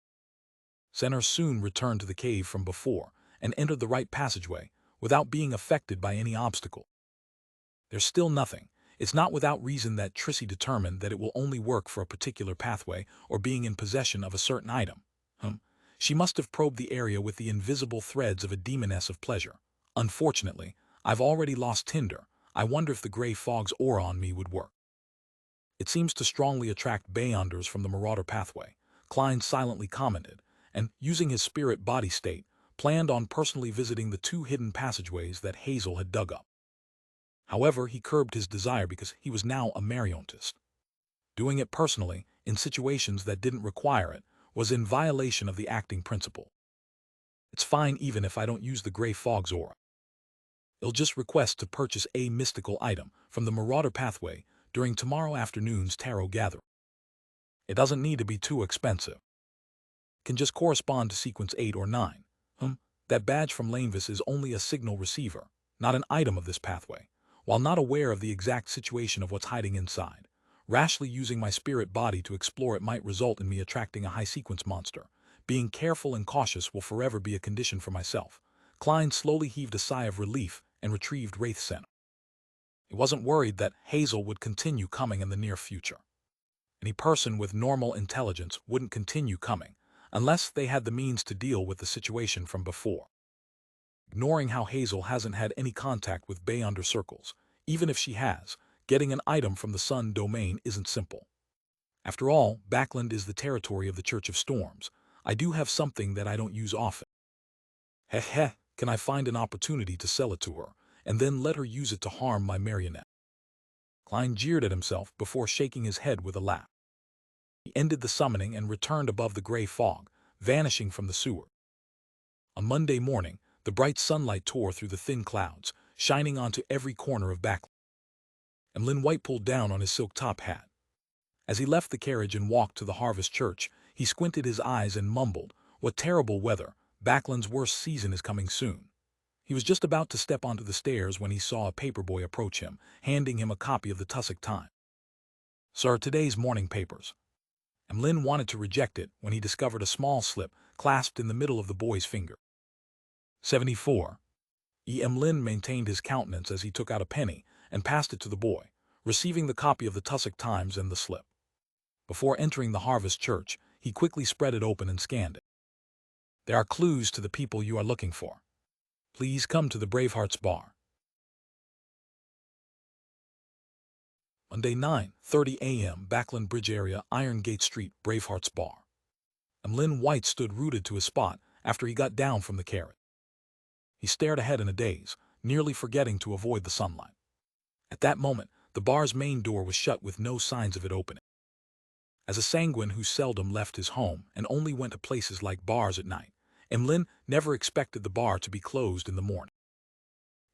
Senner soon returned to the cave from before and entered the right passageway without being affected by any obstacle. There's still nothing. It's not without reason that Trissy determined that it will only work for a particular pathway or being in possession of a certain item. She must have probed the area with the invisible threads of a demoness of pleasure. Unfortunately, I've already lost Tinder. I wonder if the gray fog's aura on me would work. It seems to strongly attract Beyonders from the Marauder pathway, Klein silently commented, and, using his spirit body state, planned on personally visiting the 2 hidden passageways that Hazel had dug up. However, he curbed his desire because he was now a marionettist. Doing it personally, in situations that didn't require it, was in violation of the acting principle. It's fine even if I don't use the gray fog's aura. I'll just request to purchase a mystical item from the Marauder pathway during tomorrow afternoon's tarot gathering. It doesn't need to be too expensive. It can just correspond to sequence 8 or 9. That badge from Lanevis is only a signal receiver, not an item of this pathway. While not aware of the exact situation of what's hiding inside, rashly using my spirit body to explore it might result in me attracting a high-sequence monster. Being careful and cautious will forever be a condition for myself. Klein slowly heaved a sigh of relief and retrieved Wraith Center. He wasn't worried that Hazel would continue coming in the near future. Any person with normal intelligence wouldn't continue coming, unless they had the means to deal with the situation from before. Ignoring how Hazel hasn't had any contact with Beyonder circles, even if she has, getting an item from the Sun domain isn't simple. After all, Backland is the territory of the Church of Storms. I do have something that I don't use often. Can I find an opportunity to sell it to her, and then let her use it to harm my marionette? Klein jeered at himself before shaking his head with a laugh. He ended the summoning and returned above the gray fog, vanishing from the sewer. On Monday morning, the bright sunlight tore through the thin clouds, shining onto every corner of Backland. Emlyn White pulled down on his silk top hat. As he left the carriage and walked to the Harvest Church, he squinted his eyes and mumbled, "What terrible weather! Backland's worst season is coming soon." He was just about to step onto the stairs when he saw a paperboy approach him, handing him a copy of the Tussock Times. "Sir, today's morning papers." Emlyn wanted to reject it when he discovered a small slip clasped in the middle of the boy's finger. 74. Emlyn maintained his countenance as he took out a penny and passed it to the boy, receiving the copy of the Tussock Times and the slip. Before entering the Harvest Church, he quickly spread it open and scanned it. "There are clues to the people you are looking for. Please come to the Bravehearts Bar." Monday, 9:30 a.m., Backland Bridge area, Iron Gate Street, Bravehearts Bar. Emlyn White stood rooted to his spot after he got down from the carriage. He stared ahead in a daze, nearly forgetting to avoid the sunlight. At that moment, the bar's main door was shut with no signs of it opening. As a sanguine who seldom left his home and only went to places like bars at night, Emlyn never expected the bar to be closed in the morning.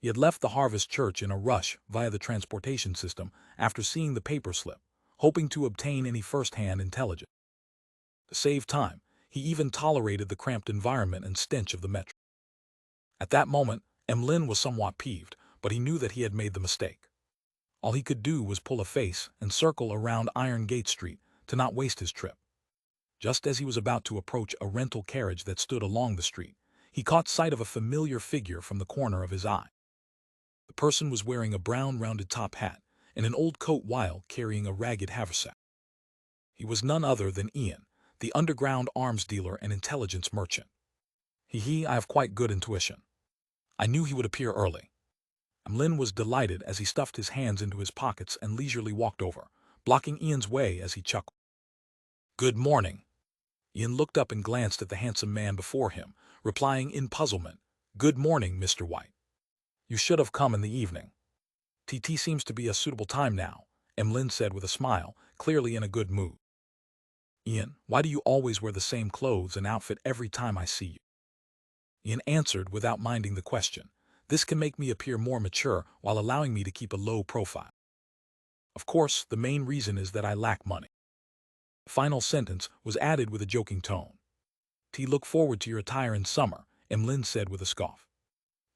He had left the Harvest Church in a rush via the transportation system after seeing the paper slip, hoping to obtain any first-hand intelligence. To save time, he even tolerated the cramped environment and stench of the metro. At that moment, Emlyn was somewhat peeved, but he knew that he had made the mistake. All he could do was pull a face and circle around Iron Gate Street to not waste his trip. Just as he was about to approach a rental carriage that stood along the street, he caught sight of a familiar figure from the corner of his eye. The person was wearing a brown rounded top hat and an old coat while carrying a ragged haversack. He was none other than Ian, the underground arms dealer and intelligence merchant. I have quite good intuition. I knew he would appear early." Emlyn was delighted as he stuffed his hands into his pockets and leisurely walked over, blocking Ian's way as he chuckled. "Good morning." Ian looked up and glanced at the handsome man before him, replying in puzzlement, "Good morning, Mr. White. You should have come in the evening." "TT seems to be a suitable time now," Emlyn said with a smile, clearly in a good mood. "Ian, why do you always wear the same clothes and outfit every time I see you?" Ian answered without minding the question. "This can make me appear more mature while allowing me to keep a low profile. Of course, the main reason is that I lack money." The final sentence was added with a joking tone. "T look forward to your attire in summer," Emlyn said with a scoff.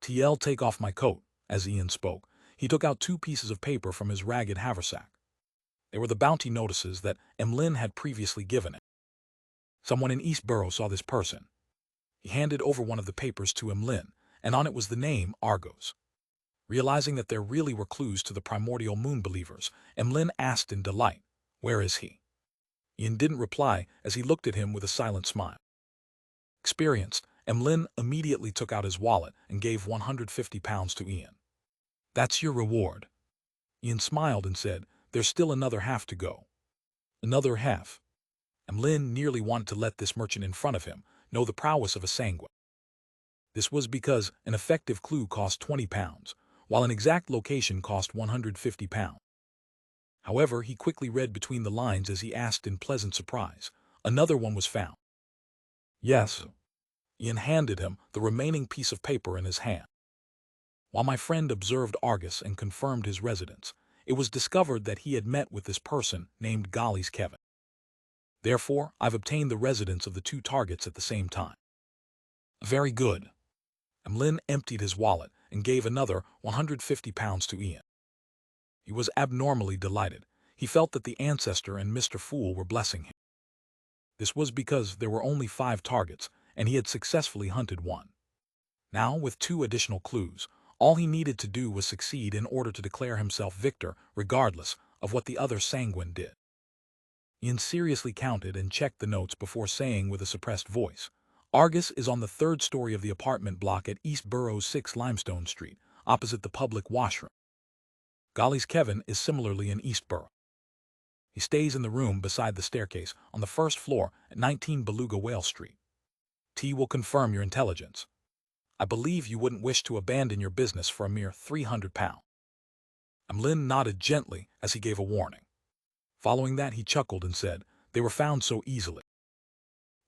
"TL take off my coat." As Ian spoke, he took out 2 pieces of paper from his ragged haversack. They were the bounty notices that Emlyn had previously given him. Someone in Eastborough saw this person. He handed over one of the papers to Emlyn, and on it was the name Argos. Realizing that there really were clues to the primordial moon believers, Emlyn asked in delight, "Where is he?" Ian didn't reply as he looked at him with a silent smile. Experienced, Emlyn immediately took out his wallet and gave £150 to Ian. "That's your reward." Ian smiled and said, "There's still another half to go." Another half? Emlyn nearly wanted to let this merchant in front of him know the prowess of a sanguine. This was because an effective clue cost £20, while an exact location cost £150. However, he quickly read between the lines as he asked in pleasant surprise, "Another one was found?" "Yes." Ian handed him the remaining piece of paper in his hand. While my friend observed Argus and confirmed his residence, it was discovered that he had met with this person named Golly's Kevin. Therefore, I've obtained the residence of the 2 targets at the same time. Very good. Emlyn emptied his wallet and gave another £150 to Ian. He was abnormally delighted. He felt that the ancestor and Mr. Fool were blessing him. This was because there were only 5 targets, and he had successfully hunted one. Now, with 2 additional clues, all he needed to do was succeed in order to declare himself victor, regardless of what the other sanguine did. Ian seriously counted and checked the notes before saying with a suppressed voice, "Argus is on the 3rd story of the apartment block at East Borough's 6 Limestone Street, opposite the public washroom. Golly's Kevin is similarly in Eastborough. He stays in the room beside the staircase on the 1st floor at 19 Beluga Whale Street. T will confirm your intelligence. I believe you wouldn't wish to abandon your business for a mere £300. Emlyn nodded gently as he gave a warning. Following that, he chuckled and said, "They were found so easily."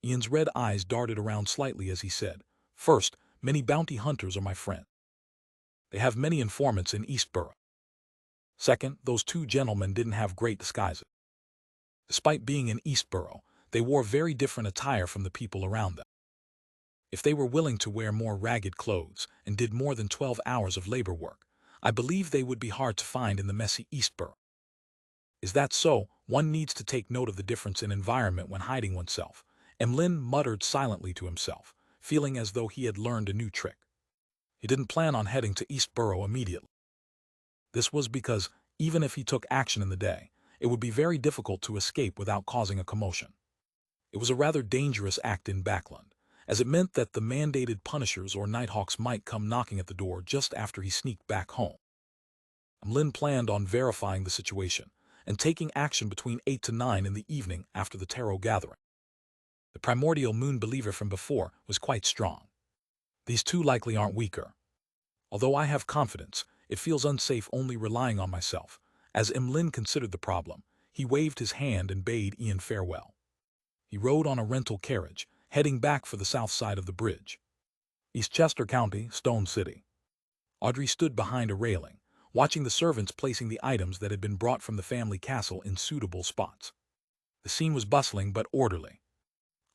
Ian's red eyes darted around slightly as he said, "First, many bounty hunters are my friends. They have many informants in Eastborough. Second, those 2 gentlemen didn't have great disguises. Despite being in Eastborough, they wore very different attire from the people around them. If they were willing to wear more ragged clothes and did more than 12 hours of labor work, I believe they would be hard to find in the messy Eastborough. Is that so? One needs to take note of the difference in environment when hiding oneself." Emlyn muttered silently to himself, feeling as though he had learned a new trick. He didn't plan on heading to Eastborough immediately. This was because, even if he took action in the day, it would be very difficult to escape without causing a commotion. It was a rather dangerous act in Backland, as it meant that the mandated punishers or nighthawks might come knocking at the door just after he sneaked back home. Emlyn planned on verifying the situation and taking action between 8 to 9 in the evening after the tarot gathering. The primordial moon believer from before was quite strong. These 2 likely aren't weaker. Although I have confidence, it feels unsafe only relying on myself. As Emlyn considered the problem, he waved his hand and bade Ian farewell. He rode on a rental carriage, heading back for the south side of the bridge. Eastchester County, Stone City. Audrey stood behind a railing, watching the servants placing the items that had been brought from the family castle in suitable spots. The scene was bustling but orderly.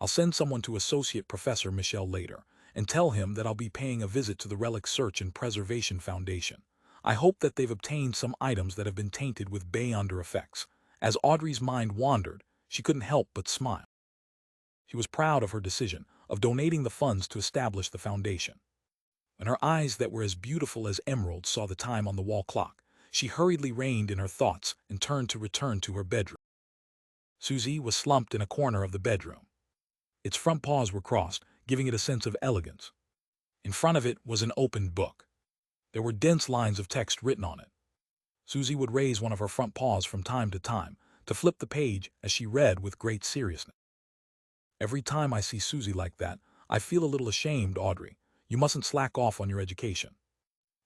"I'll send someone to Associate Professor Michel later and tell him that I'll be paying a visit to the Relic Search and Preservation Foundation. I hope that they've obtained some items that have been tainted with Bayonder effects." As Audrey's mind wandered, she couldn't help but smile. She was proud of her decision of donating the funds to establish the foundation. When her eyes that were as beautiful as emeralds saw the time on the wall clock, she hurriedly reined in her thoughts and turned to return to her bedroom. Susie was slumped in a corner of the bedroom. Its front paws were crossed, giving it a sense of elegance. In front of it was an opened book. There were dense lines of text written on it. Susie would raise one of her front paws from time to flip the page as she read with great seriousness. "Every time I see Susie like that, I feel a little ashamed, Audrey. You mustn't slack off on your education."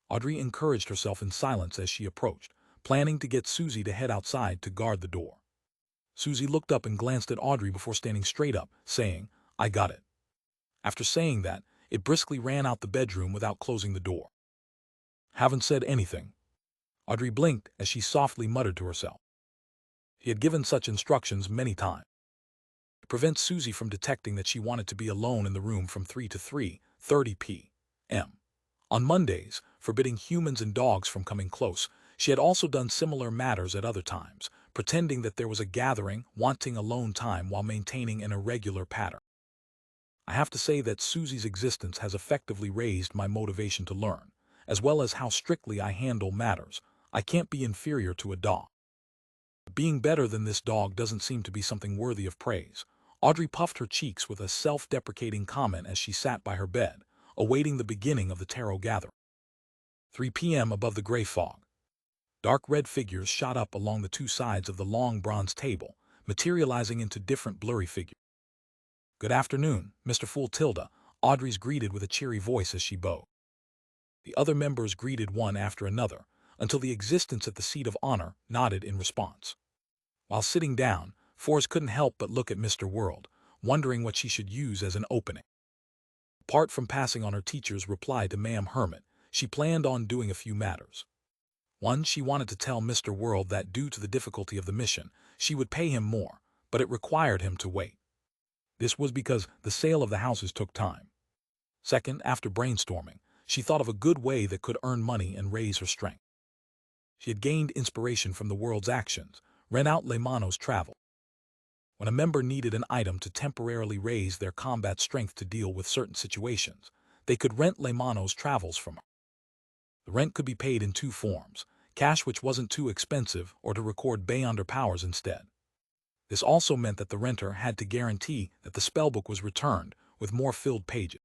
Audrey encouraged herself in silence as she approached, planning to get Susie to head outside to guard the door. Susie looked up and glanced at Audrey before standing straight up, saying, "I got it." After saying that, it briskly ran out the bedroom without closing the door. "Haven't said anything." Audrey blinked as she softly muttered to herself. He had given such instructions many times. It prevents Susie from detecting that she wanted to be alone in the room from 3 to 3:30 p.m. On Mondays, forbidding humans and dogs from coming close. She had also done similar matters at other times, pretending that there was a gathering, wanting alone time while maintaining an irregular pattern. I have to say that Susie's existence has effectively raised my motivation to learn, as well as how strictly I handle matters. I can't be inferior to a dog. Being better than this dog doesn't seem to be something worthy of praise. Audrey puffed her cheeks with a self-deprecating comment as she sat by her bed, awaiting the beginning of the tarot gathering. 3 p.m. above the gray fog. Dark red figures shot up along the two sides of the long bronze table, materializing into different blurry figures. "Good afternoon, Mr. Fool Tilda," Audrey's greeted with a cheery voice as she bowed. The other members greeted one after another, until the existence at the seat of honor nodded in response. While sitting down, Fours couldn't help but look at Mr. World, wondering what she should use as an opening. Apart from passing on her teacher's reply to Ma'am Hermit, she planned on doing a few matters. One, she wanted to tell Mr. World that due to the difficulty of the mission, she would pay him more, but it required him to wait. This was because the sale of the houses took time. Second, after brainstorming, she thought of a good way that could earn money and raise her strength. She had gained inspiration from the world's actions, rent out Le Mano's travel. When a member needed an item to temporarily raise their combat strength to deal with certain situations, they could rent Le Mano's travels from her. The rent could be paid in two forms: cash, which wasn't too expensive, or to record Beyonder powers instead. This also meant that the renter had to guarantee that the spellbook was returned with more filled pages.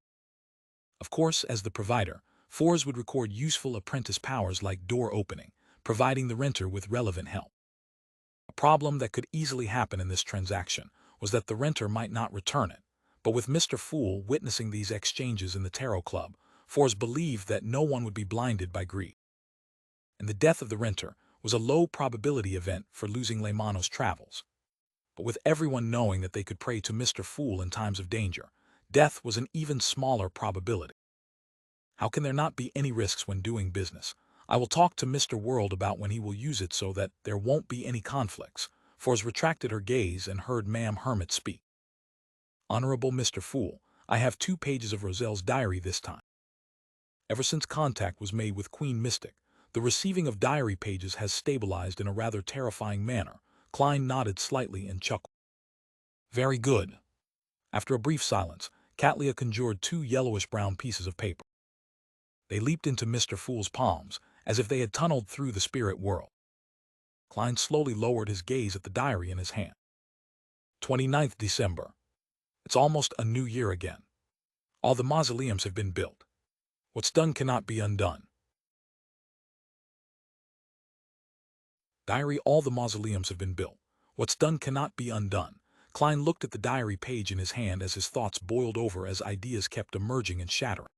Of course, as the provider, Fours would record useful apprentice powers like door opening, providing the renter with relevant help. A problem that could easily happen in this transaction was that the renter might not return it, but with Mr. Fool witnessing these exchanges in the Tarot Club, Fours believed that no one would be blinded by greed. And the death of the renter was a low probability event for losing Le Mano's travels. But with everyone knowing that they could pray to Mr. Fool in times of danger, death was an even smaller probability. How can there not be any risks when doing business? I will talk to Mr. World about when he will use it so that there won't be any conflicts. Fours retracted her gaze and heard Ma'am Hermit speak. "Honorable Mr. Fool, I have 2 pages of Roselle's diary this time. Ever since contact was made with Queen Mystic, the receiving of diary pages has stabilized in a rather terrifying manner." Klein nodded slightly and chuckled. "Very good." After a brief silence, Catlia conjured 2 yellowish-brown pieces of paper. They leaped into Mr. Fool's palms, as if they had tunneled through the spirit world. Klein slowly lowered his gaze at the diary in his hand. 29th December. It's almost a new year again. All the mausoleums have been built. What's done cannot be undone. Diary: all the mausoleums have been built. What's done cannot be undone. Klein looked at the diary page in his hand as his thoughts boiled over as ideas kept emerging and shattering.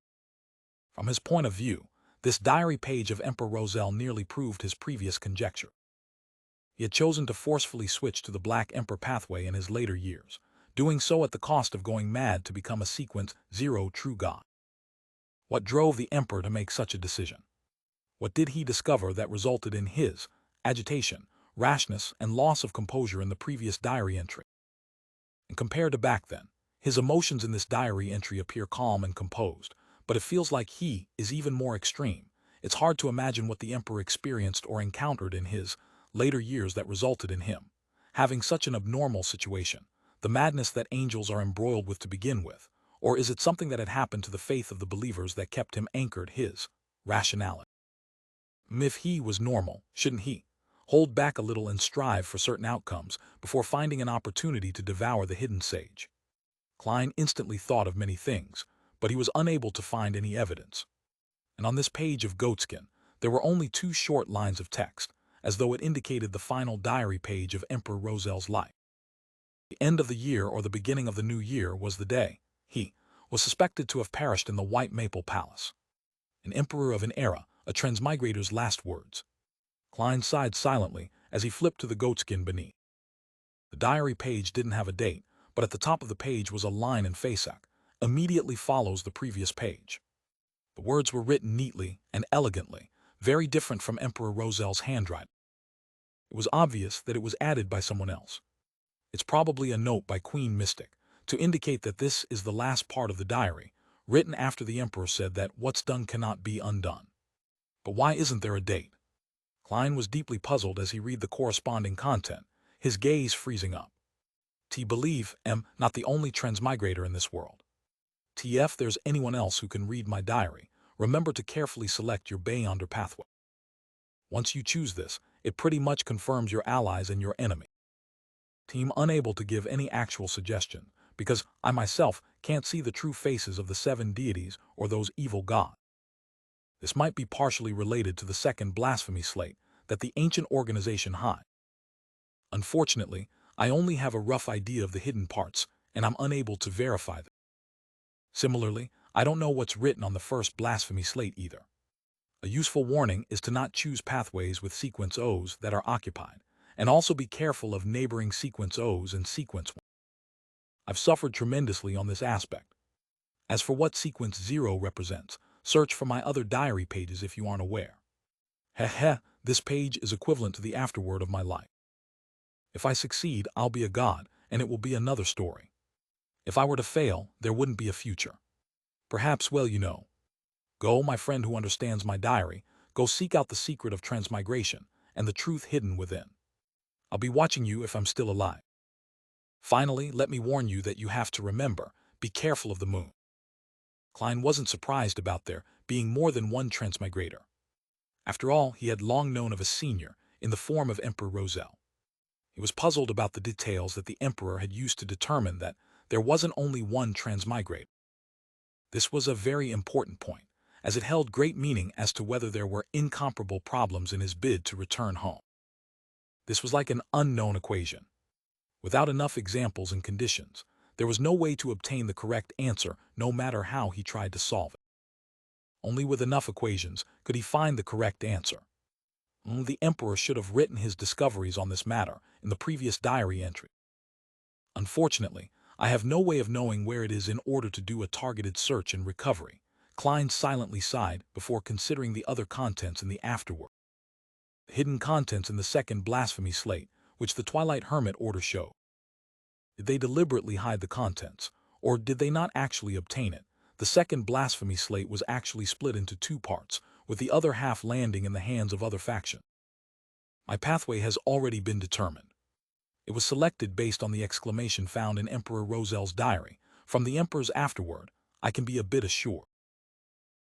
From his point of view, this diary page of Emperor Roselle nearly proved his previous conjecture. He had chosen to forcefully switch to the Black Emperor pathway in his later years, doing so at the cost of going mad to become a sequence 0 true god. What drove the Emperor to make such a decision? What did he discover that resulted in his agitation, rashness, and loss of composure in the previous diary entry? And compared to back then, his emotions in this diary entry appear calm and composed, but it feels like he is even more extreme. It's hard to imagine what the Emperor experienced or encountered in his later years that resulted in him having such an abnormal situation, the madness that angels are embroiled with to begin with, or is it something that had happened to the faith of the believers that kept him anchored his rationality? If he was normal, shouldn't he hold back a little and strive for certain outcomes before finding an opportunity to devour the hidden sage? Klein instantly thought of many things, but he was unable to find any evidence. And on this page of goatskin, there were only 2 short lines of text, as though it indicated the final diary page of Emperor Roselle's life. The end of the year or the beginning of the new year was the day he was suspected to have perished in the White Maple Palace. An emperor of an era, a transmigrator's last words. Klein sighed silently as he flipped to the goatskin beneath. The diary page didn't have a date, but at the top of the page was a line in Fasak, immediately follows the previous page. The words were written neatly and elegantly, very different from Emperor Roselle's handwriting. It was obvious that it was added by someone else. It's probably a note by Queen Mystic to indicate that this is the last part of the diary, written after the Emperor said that what's done cannot be undone. But why isn't there a date? Klein was deeply puzzled as he read the corresponding content, his gaze freezing up. T believe am not the only transmigrator in this world. TF there's anyone else who can read my diary, remember to carefully select your Beyonder pathway. Once you choose this, it pretty much confirms your allies and your enemy. Team unable to give any actual suggestion, because I myself can't see the true faces of the 7 deities or those evil gods. This might be partially related to the second blasphemy slate that the ancient organization hides. Unfortunately, I only have a rough idea of the hidden parts, and I'm unable to verify them. Similarly, I don't know what's written on the first blasphemy slate either. A useful warning is to not choose pathways with sequence O's that are occupied, and also be careful of neighboring sequence O's and sequence 1. I've suffered tremendously on this aspect. As for what sequence 0 represents, search for my other diary pages if you aren't aware. Heh, this page is equivalent to the afterword of my life. If I succeed, I'll be a god, and it will be another story. If I were to fail, there wouldn't be a future. Perhaps, well, you know. Go, my friend who understands my diary, go seek out the secret of transmigration and the truth hidden within. I'll be watching you if I'm still alive. Finally, let me warn you that you have to remember, be careful of the moon. Klein wasn't surprised about there being more than one transmigrator. After all, he had long known of a senior in the form of Emperor Roselle. He was puzzled about the details that the Emperor had used to determine that there wasn't only one transmigrator. This was a very important point, as it held great meaning as to whether there were incomparable problems in his bid to return home. This was like an unknown equation. Without enough examples and conditions, there was no way to obtain the correct answer no matter how he tried to solve it. Only with enough equations could he find the correct answer. The Emperor should have written his discoveries on this matter in the previous diary entry. Unfortunately, I have no way of knowing where it is in order to do a targeted search and recovery. Klein silently sighed before considering the other contents in the afterword. The hidden contents in the second blasphemy slate, which the Twilight Hermit order showed. Did they deliberately hide the contents, or did they not actually obtain it? The second blasphemy slate was actually split into 2 parts, with the other half landing in the hands of other factions. My pathway has already been determined. It was selected based on the exclamation found in Emperor Roselle's diary. From the Emperor's afterword, I can be a bit assured.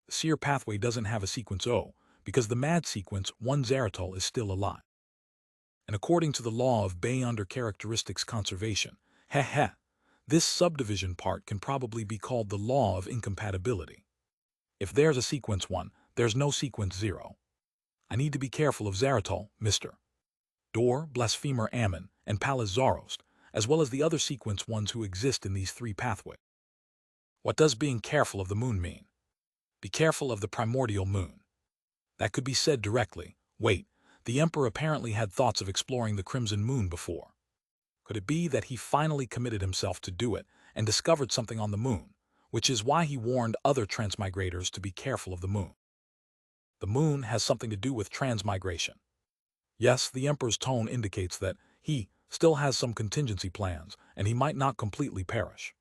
The seer pathway doesn't have a sequence O, because the mad sequence 1 Zeratul is still alive. And according to the law of Beyonder characteristics conservation, this subdivision part can probably be called the law of incompatibility. If there's a sequence 1, there's no sequence 0. I need to be careful of Zeratul, Mr. Dor, Blasphemer Ammon, and Pallas Zarost, as well as the other sequence 1s who exist in these 3 pathways. What does being careful of the moon mean? Be careful of the primordial moon. That could be said directly. Wait, the Emperor apparently had thoughts of exploring the crimson moon before. Could it be that he finally committed himself to do it and discovered something on the moon, which is why he warned other transmigrators to be careful of the moon? The moon has something to do with transmigration. Yes, the Emperor's tone indicates that he still has some contingency plans, and he might not completely perish.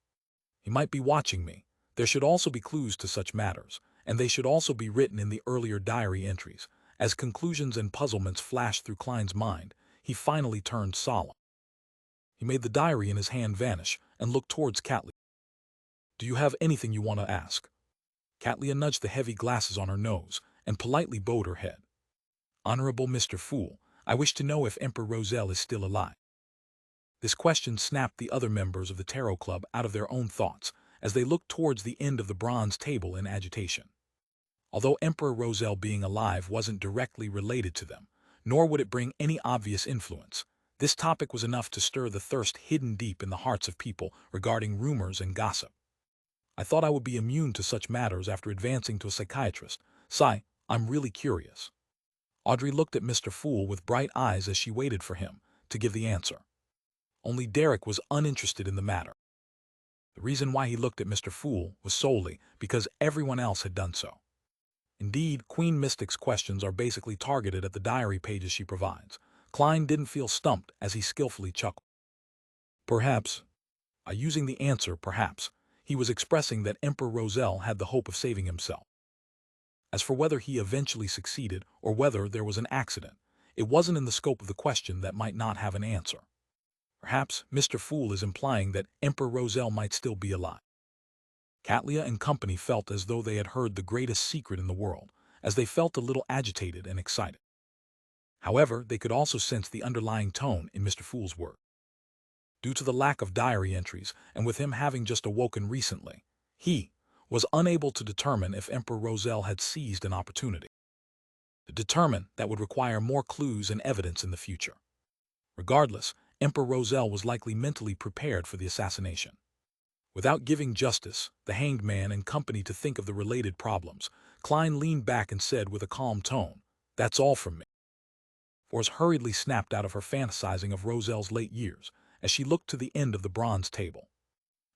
He might be watching me. There should also be clues to such matters, and they should also be written in the earlier diary entries. As conclusions and puzzlements flashed through Klein's mind, he finally turned solemn. He made the diary in his hand vanish and looked towards Katlia. Do you have anything you want to ask? Katlia nudged the heavy glasses on her nose and politely bowed her head. Honorable Mr. Fool, I wish to know if Emperor Roselle is still alive. This question snapped the other members of the Tarot Club out of their own thoughts as they looked towards the end of the bronze table in agitation. Although Emperor Roselle being alive wasn't directly related to them, nor would it bring any obvious influence, this topic was enough to stir the thirst hidden deep in the hearts of people regarding rumors and gossip. I thought I would be immune to such matters after advancing to a psychiatrist. Sigh, I'm really curious. Audrey looked at Mr. Fool with bright eyes as she waited for him to give the answer. Only Derek was uninterested in the matter. The reason why he looked at Mr. Fool was solely because everyone else had done so. Indeed, Queen Mystic's questions are basically targeted at the diary pages she provides. Klein didn't feel stumped as he skillfully chuckled. Perhaps, by using the answer perhaps, he was expressing that Emperor Roselle had the hope of saving himself. As for whether he eventually succeeded or whether there was an accident, it wasn't in the scope of the question that might not have an answer. Perhaps Mr. Fool is implying that Emperor Roselle might still be alive. Catlia and company felt as though they had heard the greatest secret in the world, as they felt a little agitated and excited. However, they could also sense the underlying tone in Mr. Fool's words. Due to the lack of diary entries, and with him having just awoken recently, he was unable to determine if Emperor Roselle had seized an opportunity. To determine that would require more clues and evidence in the future. Regardless, Emperor Roselle was likely mentally prepared for the assassination. Without giving justice, the hanged man and company to think of the related problems, Klein leaned back and said with a calm tone, "That's all from me." Forrest hurriedly snapped out of her fantasizing of Roselle's late years as she looked to the end of the bronze table.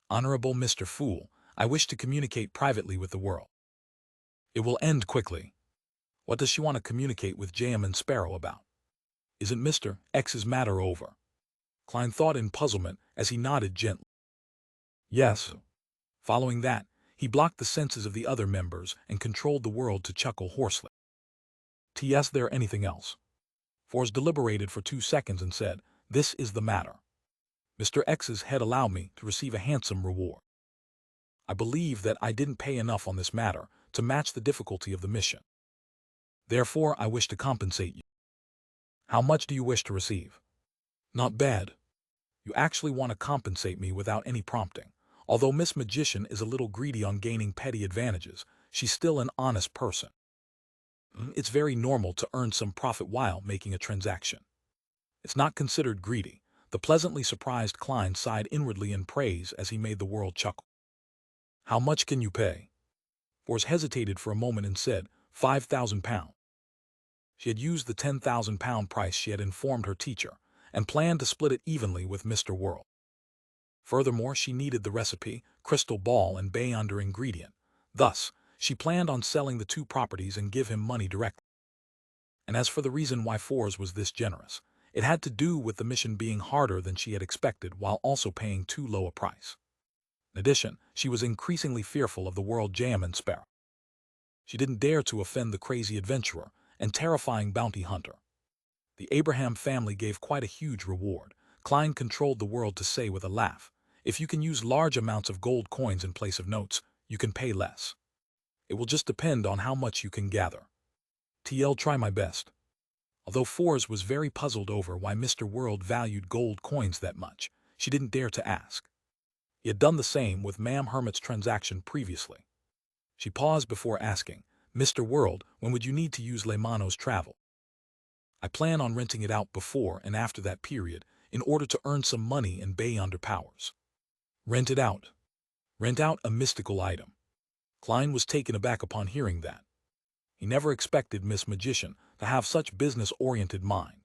"Honorable Mr. Fool, I wish to communicate privately with the world." "It will end quickly." "What does she want to communicate with J.M. and Sparrow about? Isn't Mr. X's matter over?" Klein thought in puzzlement as he nodded gently. "Yes." Following that, he blocked the senses of the other members and controlled the world to chuckle hoarsely. "T.S. there anything else?" Forrest deliberated for 2 seconds and said, "This is the matter. Mr. X's had allowed me to receive a handsome reward. I believe that I didn't pay enough on this matter to match the difficulty of the mission. Therefore, I wish to compensate you." "How much do you wish to receive?" "Not bad. You actually want to compensate me without any prompting. Although Miss Magician is a little greedy on gaining petty advantages, she's still an honest person. It's very normal to earn some profit while making a transaction. It's not considered greedy." The pleasantly surprised Klein sighed inwardly in praise as he made the world chuckle. "How much can you pay?" Forrest hesitated for a moment and said, £5,000. She had used the £10,000 price she had informed her teacher, and planned to split it evenly with Mr. World. Furthermore, she needed the recipe, crystal ball, and Beyonder ingredient. Thus, she planned on selling the 2 properties and give him money directly. And as for the reason why Forrest was this generous, it had to do with the mission being harder than she had expected while also paying too low a price. In addition, she was increasingly fearful of the world Jam and Sparrow. She didn't dare to offend the crazy adventurer and terrifying bounty hunter. The Abraham family gave quite a huge reward. Klein controlled the world to say with a laugh, "If you can use large amounts of gold coins in place of notes, you can pay less. It will just depend on how much you can gather." "TL, try my best." Although Forrest was very puzzled over why Mr. World valued gold coins that much, she didn't dare to ask. He had done the same with Ma'am Hermit's transaction previously. She paused before asking, "Mr. World, when would you need to use Le Mano's travel?" "I plan on renting it out before and after that period in order to earn some money and Beyonder powers." "Rent it out." "Rent out a mystical item." Klein was taken aback upon hearing that. He never expected Miss Magician to have such business-oriented mind.